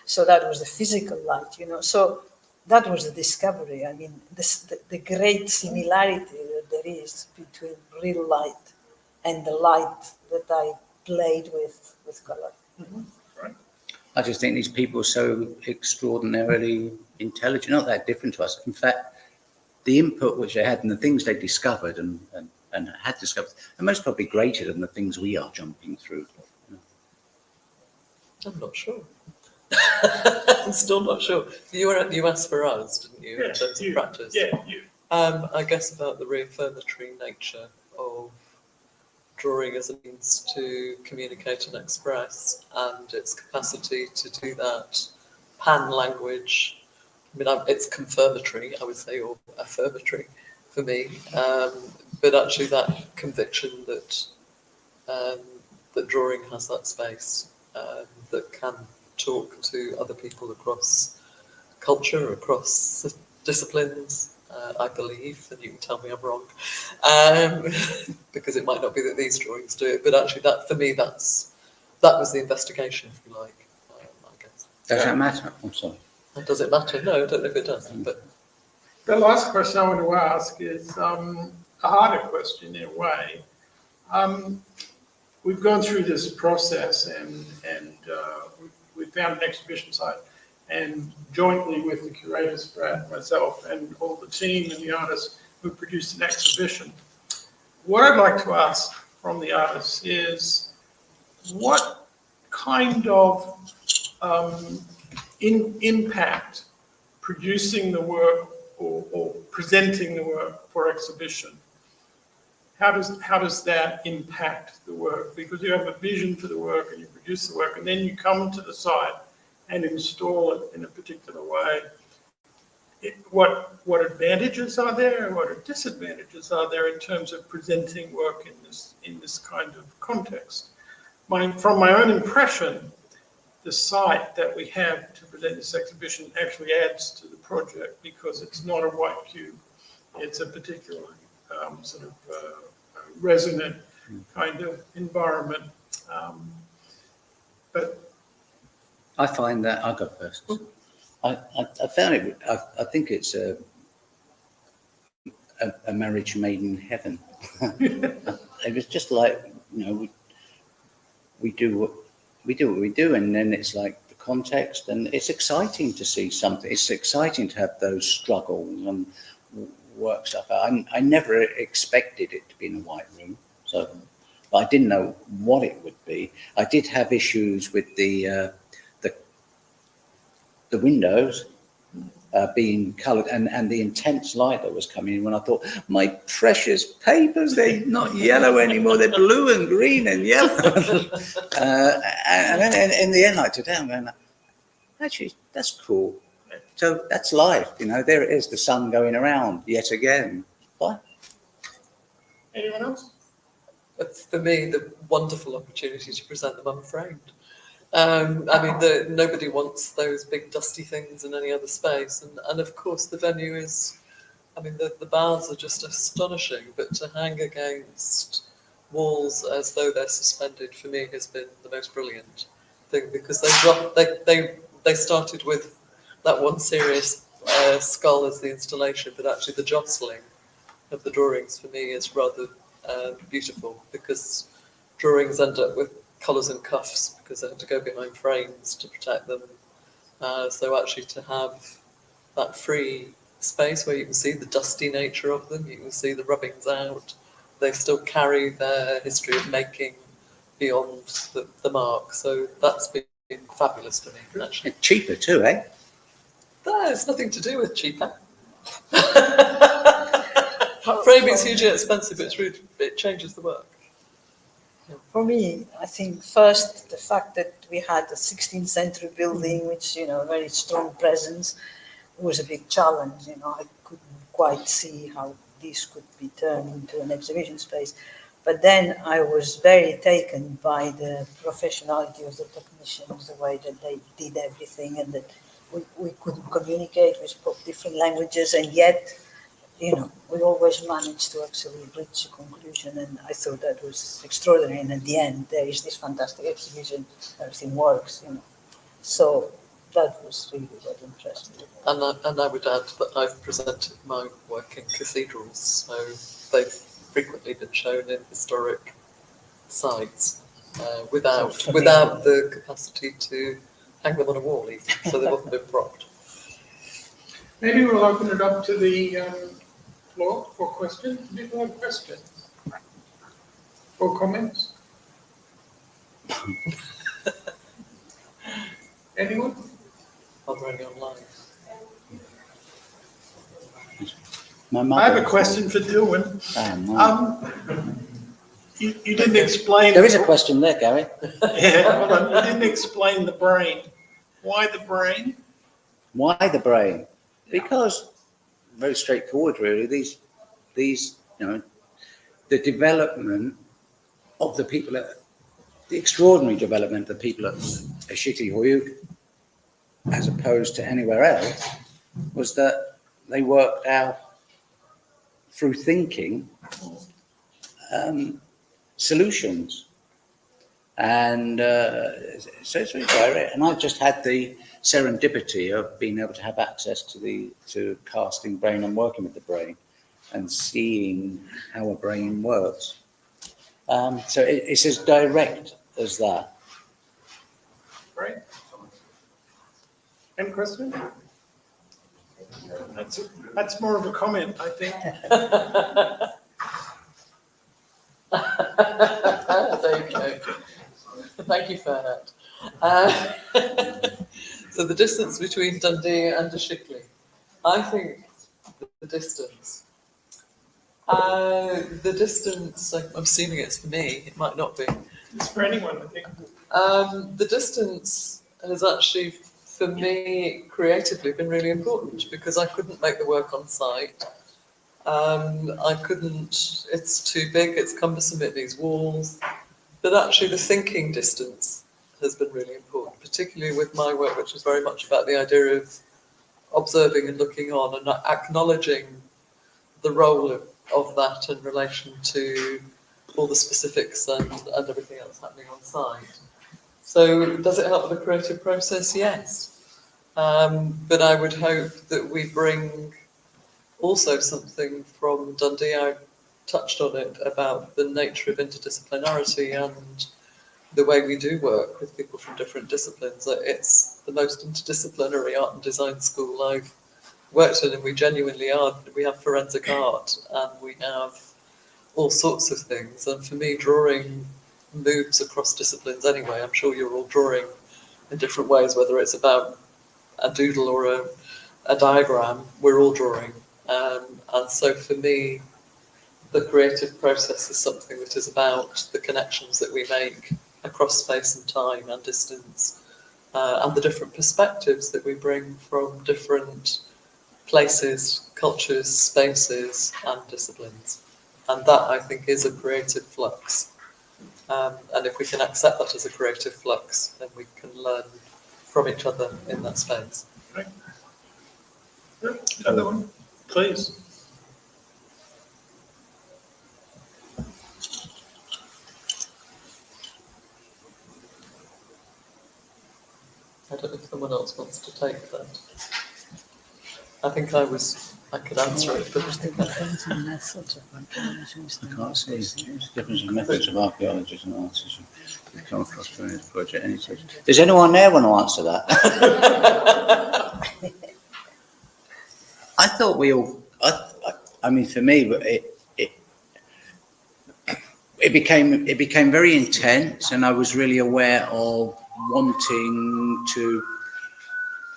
So that was the physical light, you know. So that was the discovery. I mean, the great similarity that there is between real light and the light that I played with color. Mhm. Right. I just think these people are so extraordinarily intelligent, not that different to us. In fact, the input which they had and the things they discovered and had discovered are most probably greater than the things we are jumping through. I'm not sure. I'm still not sure. You asked for us, didn't you, in Yes, terms of practice? Yeah, you. I guess about the reaffirmatory nature of drawing as a means to communicate and express, and its capacity to do that pan language. I mean, it's confirmatory, I would say, or affirmatory for me, but actually that conviction that that drawing has that space that can talk to other people across culture, across disciplines. I believe, and you can tell me I'm wrong, because it might not be that these drawings do it, but actually that, for me, that was the investigation, if you like, I guess. Does that matter? I'm sorry. Does it matter? No, I don't know if it does, but... The last question I want to ask is a harder question in a way. We've gone through this process and we found an exhibition site, and jointly with the curators, Brad, myself, and all the team and the artists who produced an exhibition. What I'd like to ask from the artists is what kind of impact producing the work or presenting the work for exhibition, how does that impact the work? Because you have a vision for the work and you produce the work, and then you come to the site and install it in a particular way. What advantages are there and what disadvantages are there in terms of presenting work in this kind of context? From my own impression, the site that we have to present this exhibition actually adds to the project because it's not a white cube. It's a particular sort of resonant kind of environment. But I find that, I'll go first. I found it, I think it's a marriage made in heaven. It was just like, you know, we do what we do, and then it's like the context, and it's exciting to see something. It's exciting to have those struggles and work stuff out. I never expected it to be in a white room, so but I didn't know what it would be. I did have issues with the windows being coloured and the intense light that was coming in when I thought, my precious papers, they're not yellow anymore, they're blue and green and yellow. And then in the end, like today, I'm going, actually, that's cool. So that's life, you know, there it is, the sun going around yet again. Why? anyone else? It's, for me, the wonderful opportunity to present them unframed. I mean, nobody wants those big dusty things in any other space. And of course, the venue is, I mean, the bars are just astonishing, but to hang against walls as though they're suspended, for me, has been the most brilliant thing, because they started with that one serious skull as the installation, but actually the jostling of the drawings for me is rather beautiful, because drawings end up with collars and cuffs because they have to go behind frames to protect them. So actually to have that free space where you can see the dusty nature of them, you can see the rubbings out, they still carry their history of making beyond the mark. So that's been fabulous for me, actually. And cheaper too, eh? That has nothing to do with cheaper. Framing is hugely expensive, but it changes the work. For me, I think first the fact that we had a 16th century building, which, you know, a very strong presence, was a big challenge. You know, I couldn't quite see how this could be turned into an exhibition space. But then I was very taken by the professionality of the technicians, the way that they did everything, and that we couldn't communicate, we spoke different languages, and yet we always manage to actually reach a conclusion, and I thought that was extraordinary. And at the end, there is this fantastic exhibition, everything works, So that was really what impressed me. And I would add that I've presented my work in cathedrals, so they've frequently been shown in historic sites without the capacity to hang them on a wall, even, so they've often been propped. Maybe we'll open it up to the floor for questions. Do people have questions or comments? Anyone? Are there any online? I have a question for Dillwyn. You didn't explain. There is a question there, Gary. Yeah, hold on. You didn't explain the brain. Why the brain? Why the brain? Because very straightforward, really. These, the development of the people the extraordinary development of the people at Aşıklı Höyük, as opposed to anywhere else, was that they worked out through thinking solutions. And so it's really direct. And I've just had the serendipity of being able to have access to casting brain and working with the brain and seeing how a brain works. So it's as direct as that. Right. Any question? That's more of a comment, I think. There you go. Thank you for that. So the distance between Dundee and Aşıklı, I think the distance, I'm assuming it's for me, it might not be. It's for anyone, I think. The distance has actually, for me, creatively been really important because I couldn't make the work on site. It's too big, it's cumbersome, it needs walls. But actually the thinking distance has been really important, particularly with my work, which is very much about the idea of observing and looking on and acknowledging the role of that in relation to all the specifics and everything else happening on site. So does it help with the creative process? Yes. But I would hope that we bring also something from Dundee. I touched on it about the nature of interdisciplinarity and the way we do work with people from different disciplines. It's the most interdisciplinary art and design school I've worked in, and we genuinely are. We have forensic art and we have all sorts of things. And for me, drawing moves across disciplines anyway. I'm sure you're all drawing in different ways, whether it's about a doodle or a diagram, we're all drawing. And so for me, the creative process is something that is about the connections that we make across space and time and distance, and the different perspectives that we bring from different places, cultures, spaces, and disciplines. And that, I think, is a creative flux. And if we can accept that as a creative flux, then we can learn from each other in that space. Right. Other one, please. I don't know if someone else wants to take that. I think I could answer it, but I can't see the difference in methods of archaeologists and artists who come across during this project. Does anyone there want to answer that? I thought we all. I mean, for me, it became very intense, and I was really aware of wanting to.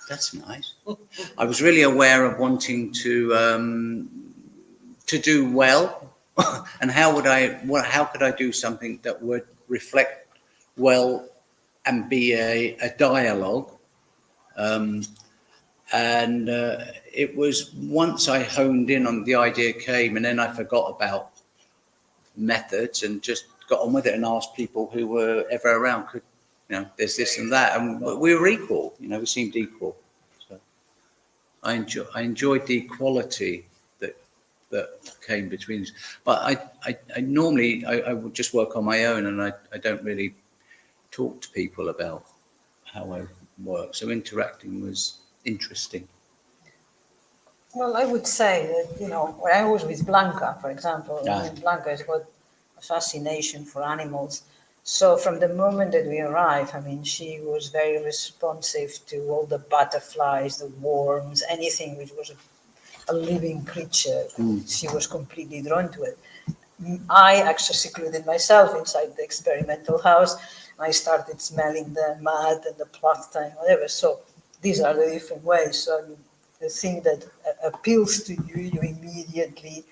That's nice. I was really aware of wanting to do well, and how could I do something that would reflect well and be a dialogue. And it was once I honed in on the idea came, and then I forgot about methods and just got on with it and asked people who were ever around, there's this and that, and we were equal. We seemed equal. So I enjoyed the equality that that came between us. But I normally would just work on my own, and I don't really talk to people about how I work. So interacting was interesting. Well, I would say that, when I was with Blanca, for example, Blanca has got a fascination for animals. So from the moment that we arrived, she was very responsive to all the butterflies, the worms, anything which was a living creature. She was completely drawn to it. I actually secluded myself inside the experimental house. I started smelling the mud and the plaster and whatever. So these are the different ways. So the thing that appeals to you, you immediately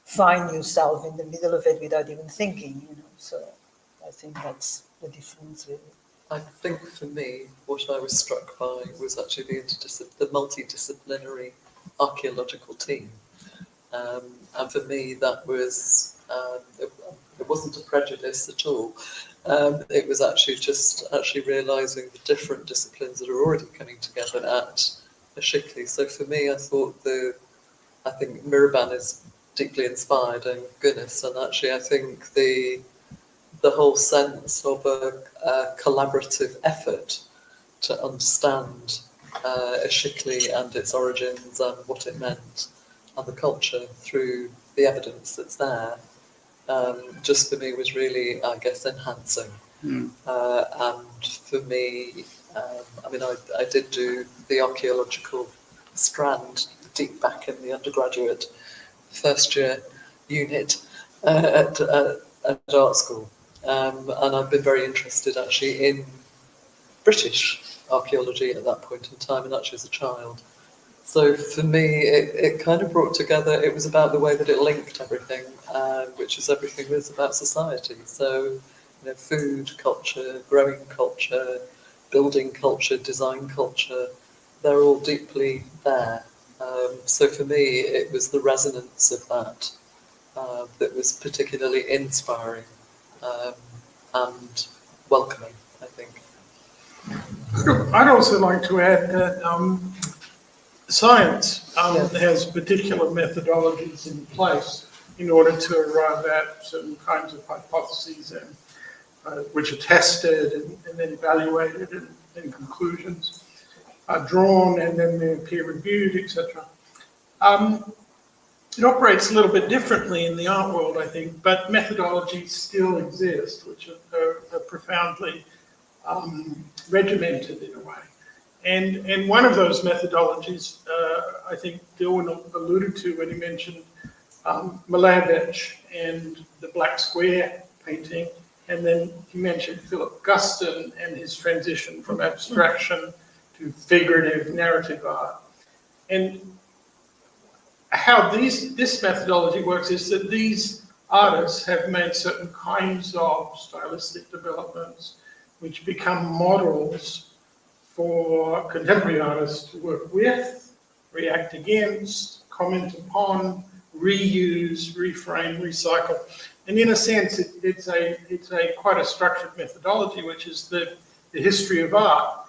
find yourself in the middle of it without even thinking. So I think that's the difference, really. I think for me, what I was struck by was actually the multidisciplinary archaeological team. And for me, that was, it wasn't a prejudice at all. It was actually realising the different disciplines that are already coming together at Aşıklı. So for me, I think Miraban is deeply inspired and goodness, and actually I think the whole sense of a collaborative effort to understand Aşıklı and its origins and what it meant and the culture through the evidence that's there, just for me was really, I guess, enhancing. And for me, I did do the archaeological strand deep back in the undergraduate first year unit at art school. And I've been very interested actually in British archaeology at that point in time, and actually as a child. So for me, it kind of brought together, it was about the way that it linked everything, which is everything is about society. So, food culture, growing culture, building culture, design culture, they're all deeply there. So for me, it was the resonance of that that was particularly inspiring and welcoming, I think. I'd also like to add that science has particular methodologies in place in order to arrive at certain kinds of hypotheses and which are tested and then evaluated and conclusions are drawn and then they're peer-reviewed, etc. It operates a little bit differently in the art world, I think, but methodologies still exist, which are profoundly regimented in a way. And one of those methodologies, I think Dillwyn alluded to when he mentioned Melendiz and the black square painting, and then he mentioned Philip Guston and his transition from abstraction to figurative narrative art. And how this methodology works is that these artists have made certain kinds of stylistic developments which become models for contemporary artists to work with, react against, comment upon, reuse, reframe, recycle. And in a sense, it's a quite a structured methodology, which is the history of art.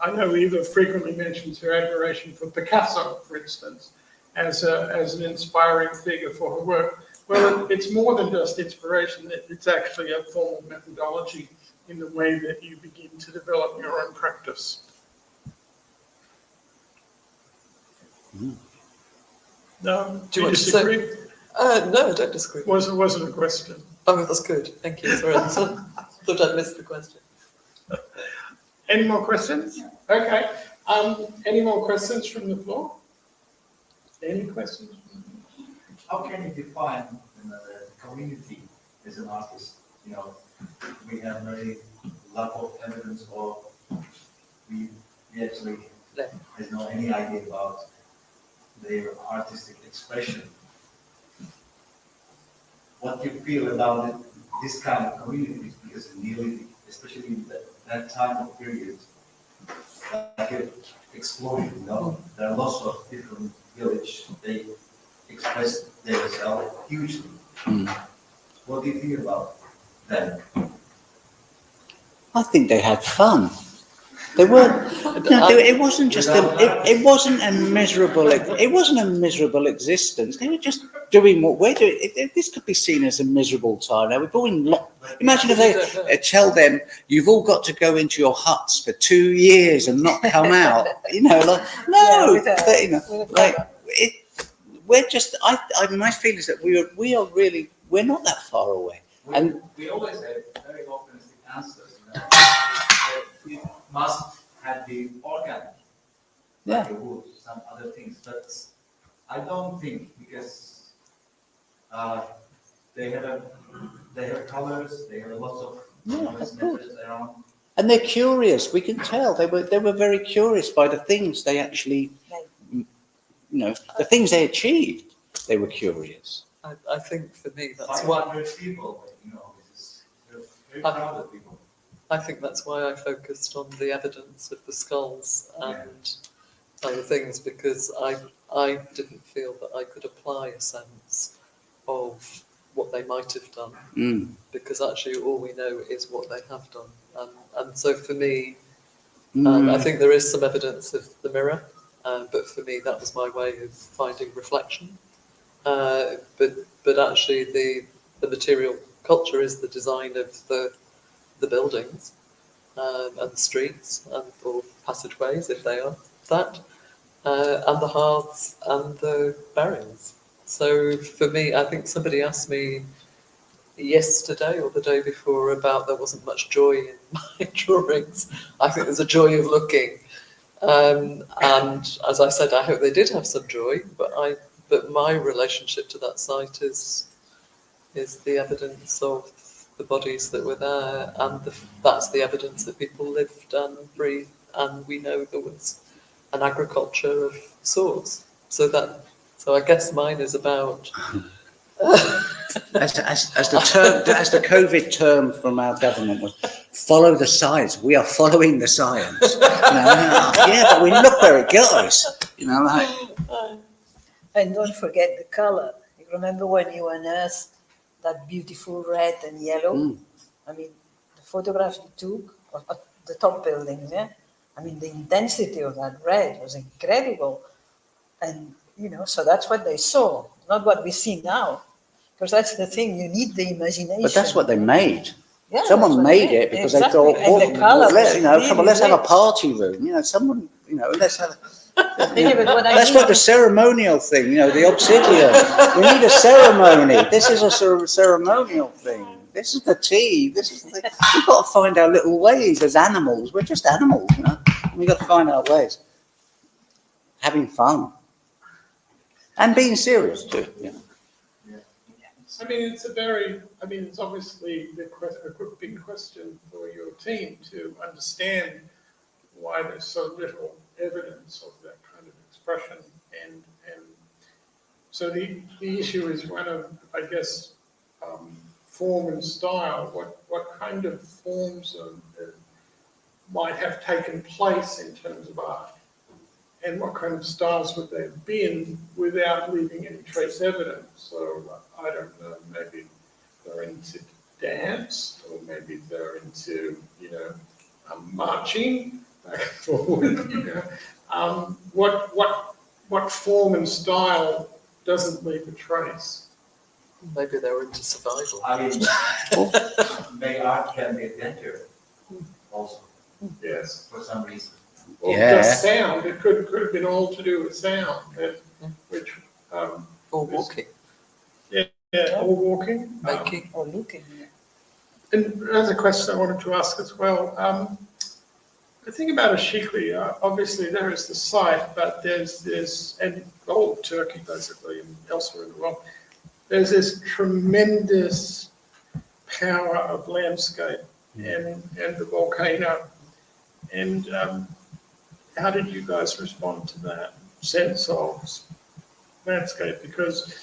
I know Eva frequently mentions her admiration for Picasso, for instance, as an inspiring figure for her work. Well, it's more than just inspiration. It's actually a formal methodology in the way that you begin to develop your own practice. No, do you disagree? No, I don't disagree. Wasn't a question. Oh, that's good. Thank you. Sorry, I thought I'd missed the question. Any more questions? Okay. Any more questions from the floor? Any questions? How can you define the community as an artist? We have very lack of evidence, or we actually have no any idea about their artistic expression. What do you feel about this kind of communities? Because nearly, especially in that time of period, like an explosion, there are lots of different villages. They express themselves hugely. What do you think about them? I think they had fun. They weren't. No, it wasn't just it wasn't a miserable. It wasn't a miserable existence. They were just doing what we're doing. This could be seen as a miserable time. Now we're all in imagine if they tell them you've all got to go into your huts for 2 years and not come out. You know, like no, you know, like it. We're just. My feeling is that we're not that far away. And we always have very optimistic answers. You know, it must have been organic, like the wood, some other things. But I don't think, because they have colors, they have lots of methods around. And they're curious. We can tell they were very curious by the things they actually, you know, the things they achieved. They were curious. I think for me that's why 500 people, you know, this is very proud of people. I think that's why I focused on the evidence of the skulls and other things, because I didn't feel that I could apply a sense of what they might have done, because actually all we know is what they have done. And so for me, I think there is some evidence of the mirror, but for me that was my way of finding reflection. But actually the material culture is the design of the buildings and the streets or passageways, if they are that, and the hearths and the burials. So for me, I think somebody asked me yesterday or the day before about there wasn't much joy in my drawings. I think there's a joy of looking. And as I said, I hope they did have some joy, but my relationship to that site is the evidence of the bodies that were there, and that's the evidence that people lived and breathed, and we know there was an agriculture of sorts. So I guess mine is about. As the COVID term from our government was, follow the science. We are following the science. You know, yeah, but we look where it goes. You know, like. And don't forget the color. You remember when you unearthed that beautiful red and yellow? I mean, the photographs you took of the top buildings, yeah? I mean, the intensity of that red was incredible. And, you know, so that's what they saw, not what we see now. Because that's the thing, you need the imagination. But that's what they made. Yeah, someone made it because they thought, let's have a party room. You know, someone, you know, let's have. That's what the ceremonial thing, you know, the obsidian. We need a ceremony. This is a sort of ceremonial thing. This is the tea. This is the. We've got to find our little ways as animals. We're just animals, you know. We've got to find our ways. Having fun and being serious too. You know. I mean, it's obviously a big question for your team to understand why there's so little evidence of that kind of expression. And so the issue is one of, I guess, form and style. What kind of forms might have taken place in terms of art? And what kind of styles would they have been without leaving any trace evidence? So I don't know, maybe they're into dance, or maybe they're into, you know, marching back and forward. You know, what form and style doesn't leave a trace? Maybe they were into survival. I mean, maybe art can be adventure also. Yes, for some reason. Or just sound. It could have been all to do with sound, which or walking. Or walking, making, or looking. And as a question I wanted to ask as well, the thing about Aşıklı, obviously there is the site, but there's and all of Turkey basically and elsewhere in the world, there's this tremendous power of landscape and the volcano. And how did you guys respond to that sense of landscape? Because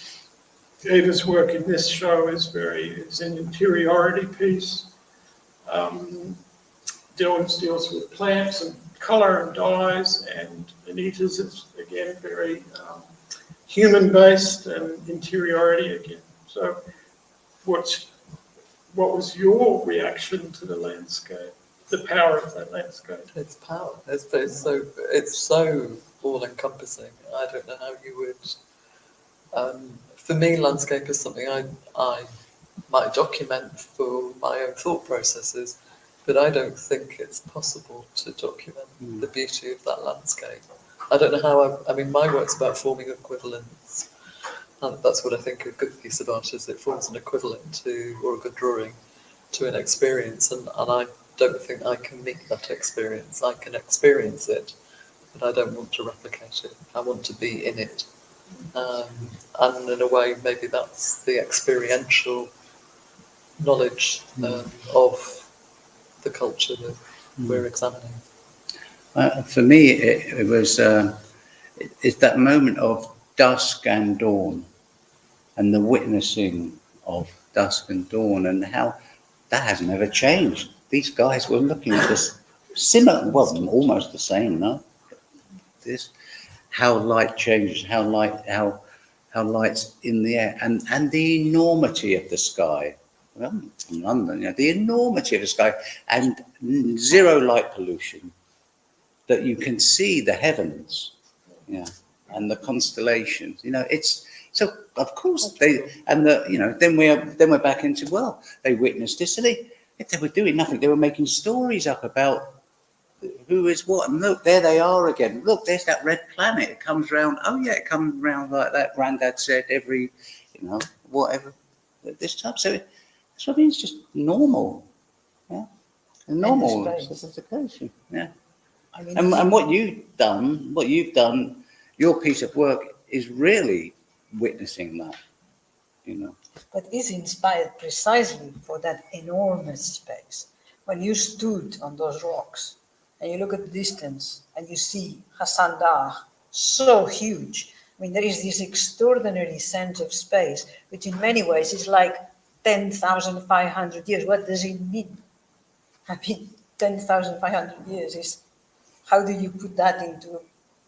Eva's work in this show is an interiority piece. Dillwyn's deals with plants and colour and dyes, and Anita's is again very human-based and interiority again. So, what was your reaction to the landscape? the power of that landscape. It's power. It's so all-encompassing. I don't know how you would. For me, landscape is something I might document for my own thought processes, but I don't think it's possible to document the beauty of that landscape. I don't know how. I mean, my work's about forming equivalents, and that's what I think a good piece of art is. It forms an equivalent to, or a good drawing, to an experience, and I don't think I can meet that experience. I can experience it, but I don't want to replicate it. I want to be in it. And in a way, maybe that's the experiential knowledge of the culture that we're examining. For me, it was it's that moment of dusk and dawn, and the witnessing of dusk and dawn, and how that has never changed. These guys were looking at this similar, well, almost the same, no? This, how light changes, how light's in the air, and the enormity of the sky. Well, in London, you know, the enormity of the sky, and zero light pollution, that you can see the heavens, yeah, and the constellations. You know, it's so. Of course, they and the you know. Then we're back into, well, they witnessed this, so they were doing nothing. They were making stories up about who is what, and look, there they are again. Look, there's that red planet. It comes round. Oh yeah, it comes round like that. Granddad said every, you know, whatever. This time, so that's what I mean. It's just normal, yeah, normal sophistication, yeah. I mean, and what you've done, your piece of work is really witnessing that, you know. But is inspired precisely for that enormous space. When you stood on those rocks and you look at the distance and you see Hasan Dağı, so huge. I mean, there is this extraordinary sense of space, which in many ways is like 10,500 years. What does it mean? I mean, 10,500 years is, how do you put that into,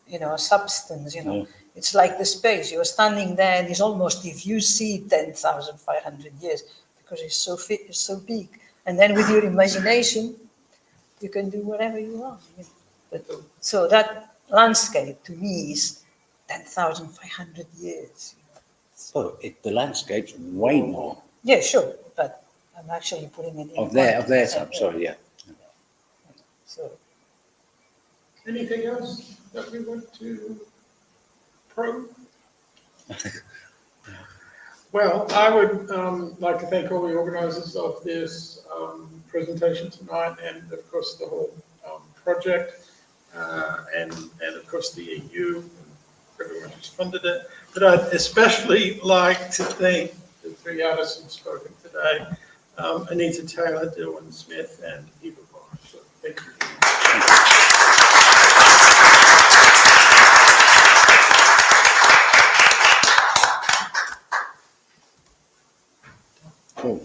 you know, a substance, you know? Yeah. It's like the space. You're standing there and it's almost, if you see 10,500 years, because it's so big. And then with your imagination, you can do whatever you want. You know? But, so that landscape to me is 10,500 years. You know? So the landscape's way more. Yeah, sure, but I'm actually putting it in. Of their time, sorry, yeah. So. Anything else that we want to probe? Well, I would like to thank all the organisers of this presentation tonight, and of course the whole project, and of course the EU, and everyone who's funded it. But I'd especially like to thank the three artists who've spoken today, Anita Taylor, Dillwyn Smith, and Eva Bosch. So thank you. Cool.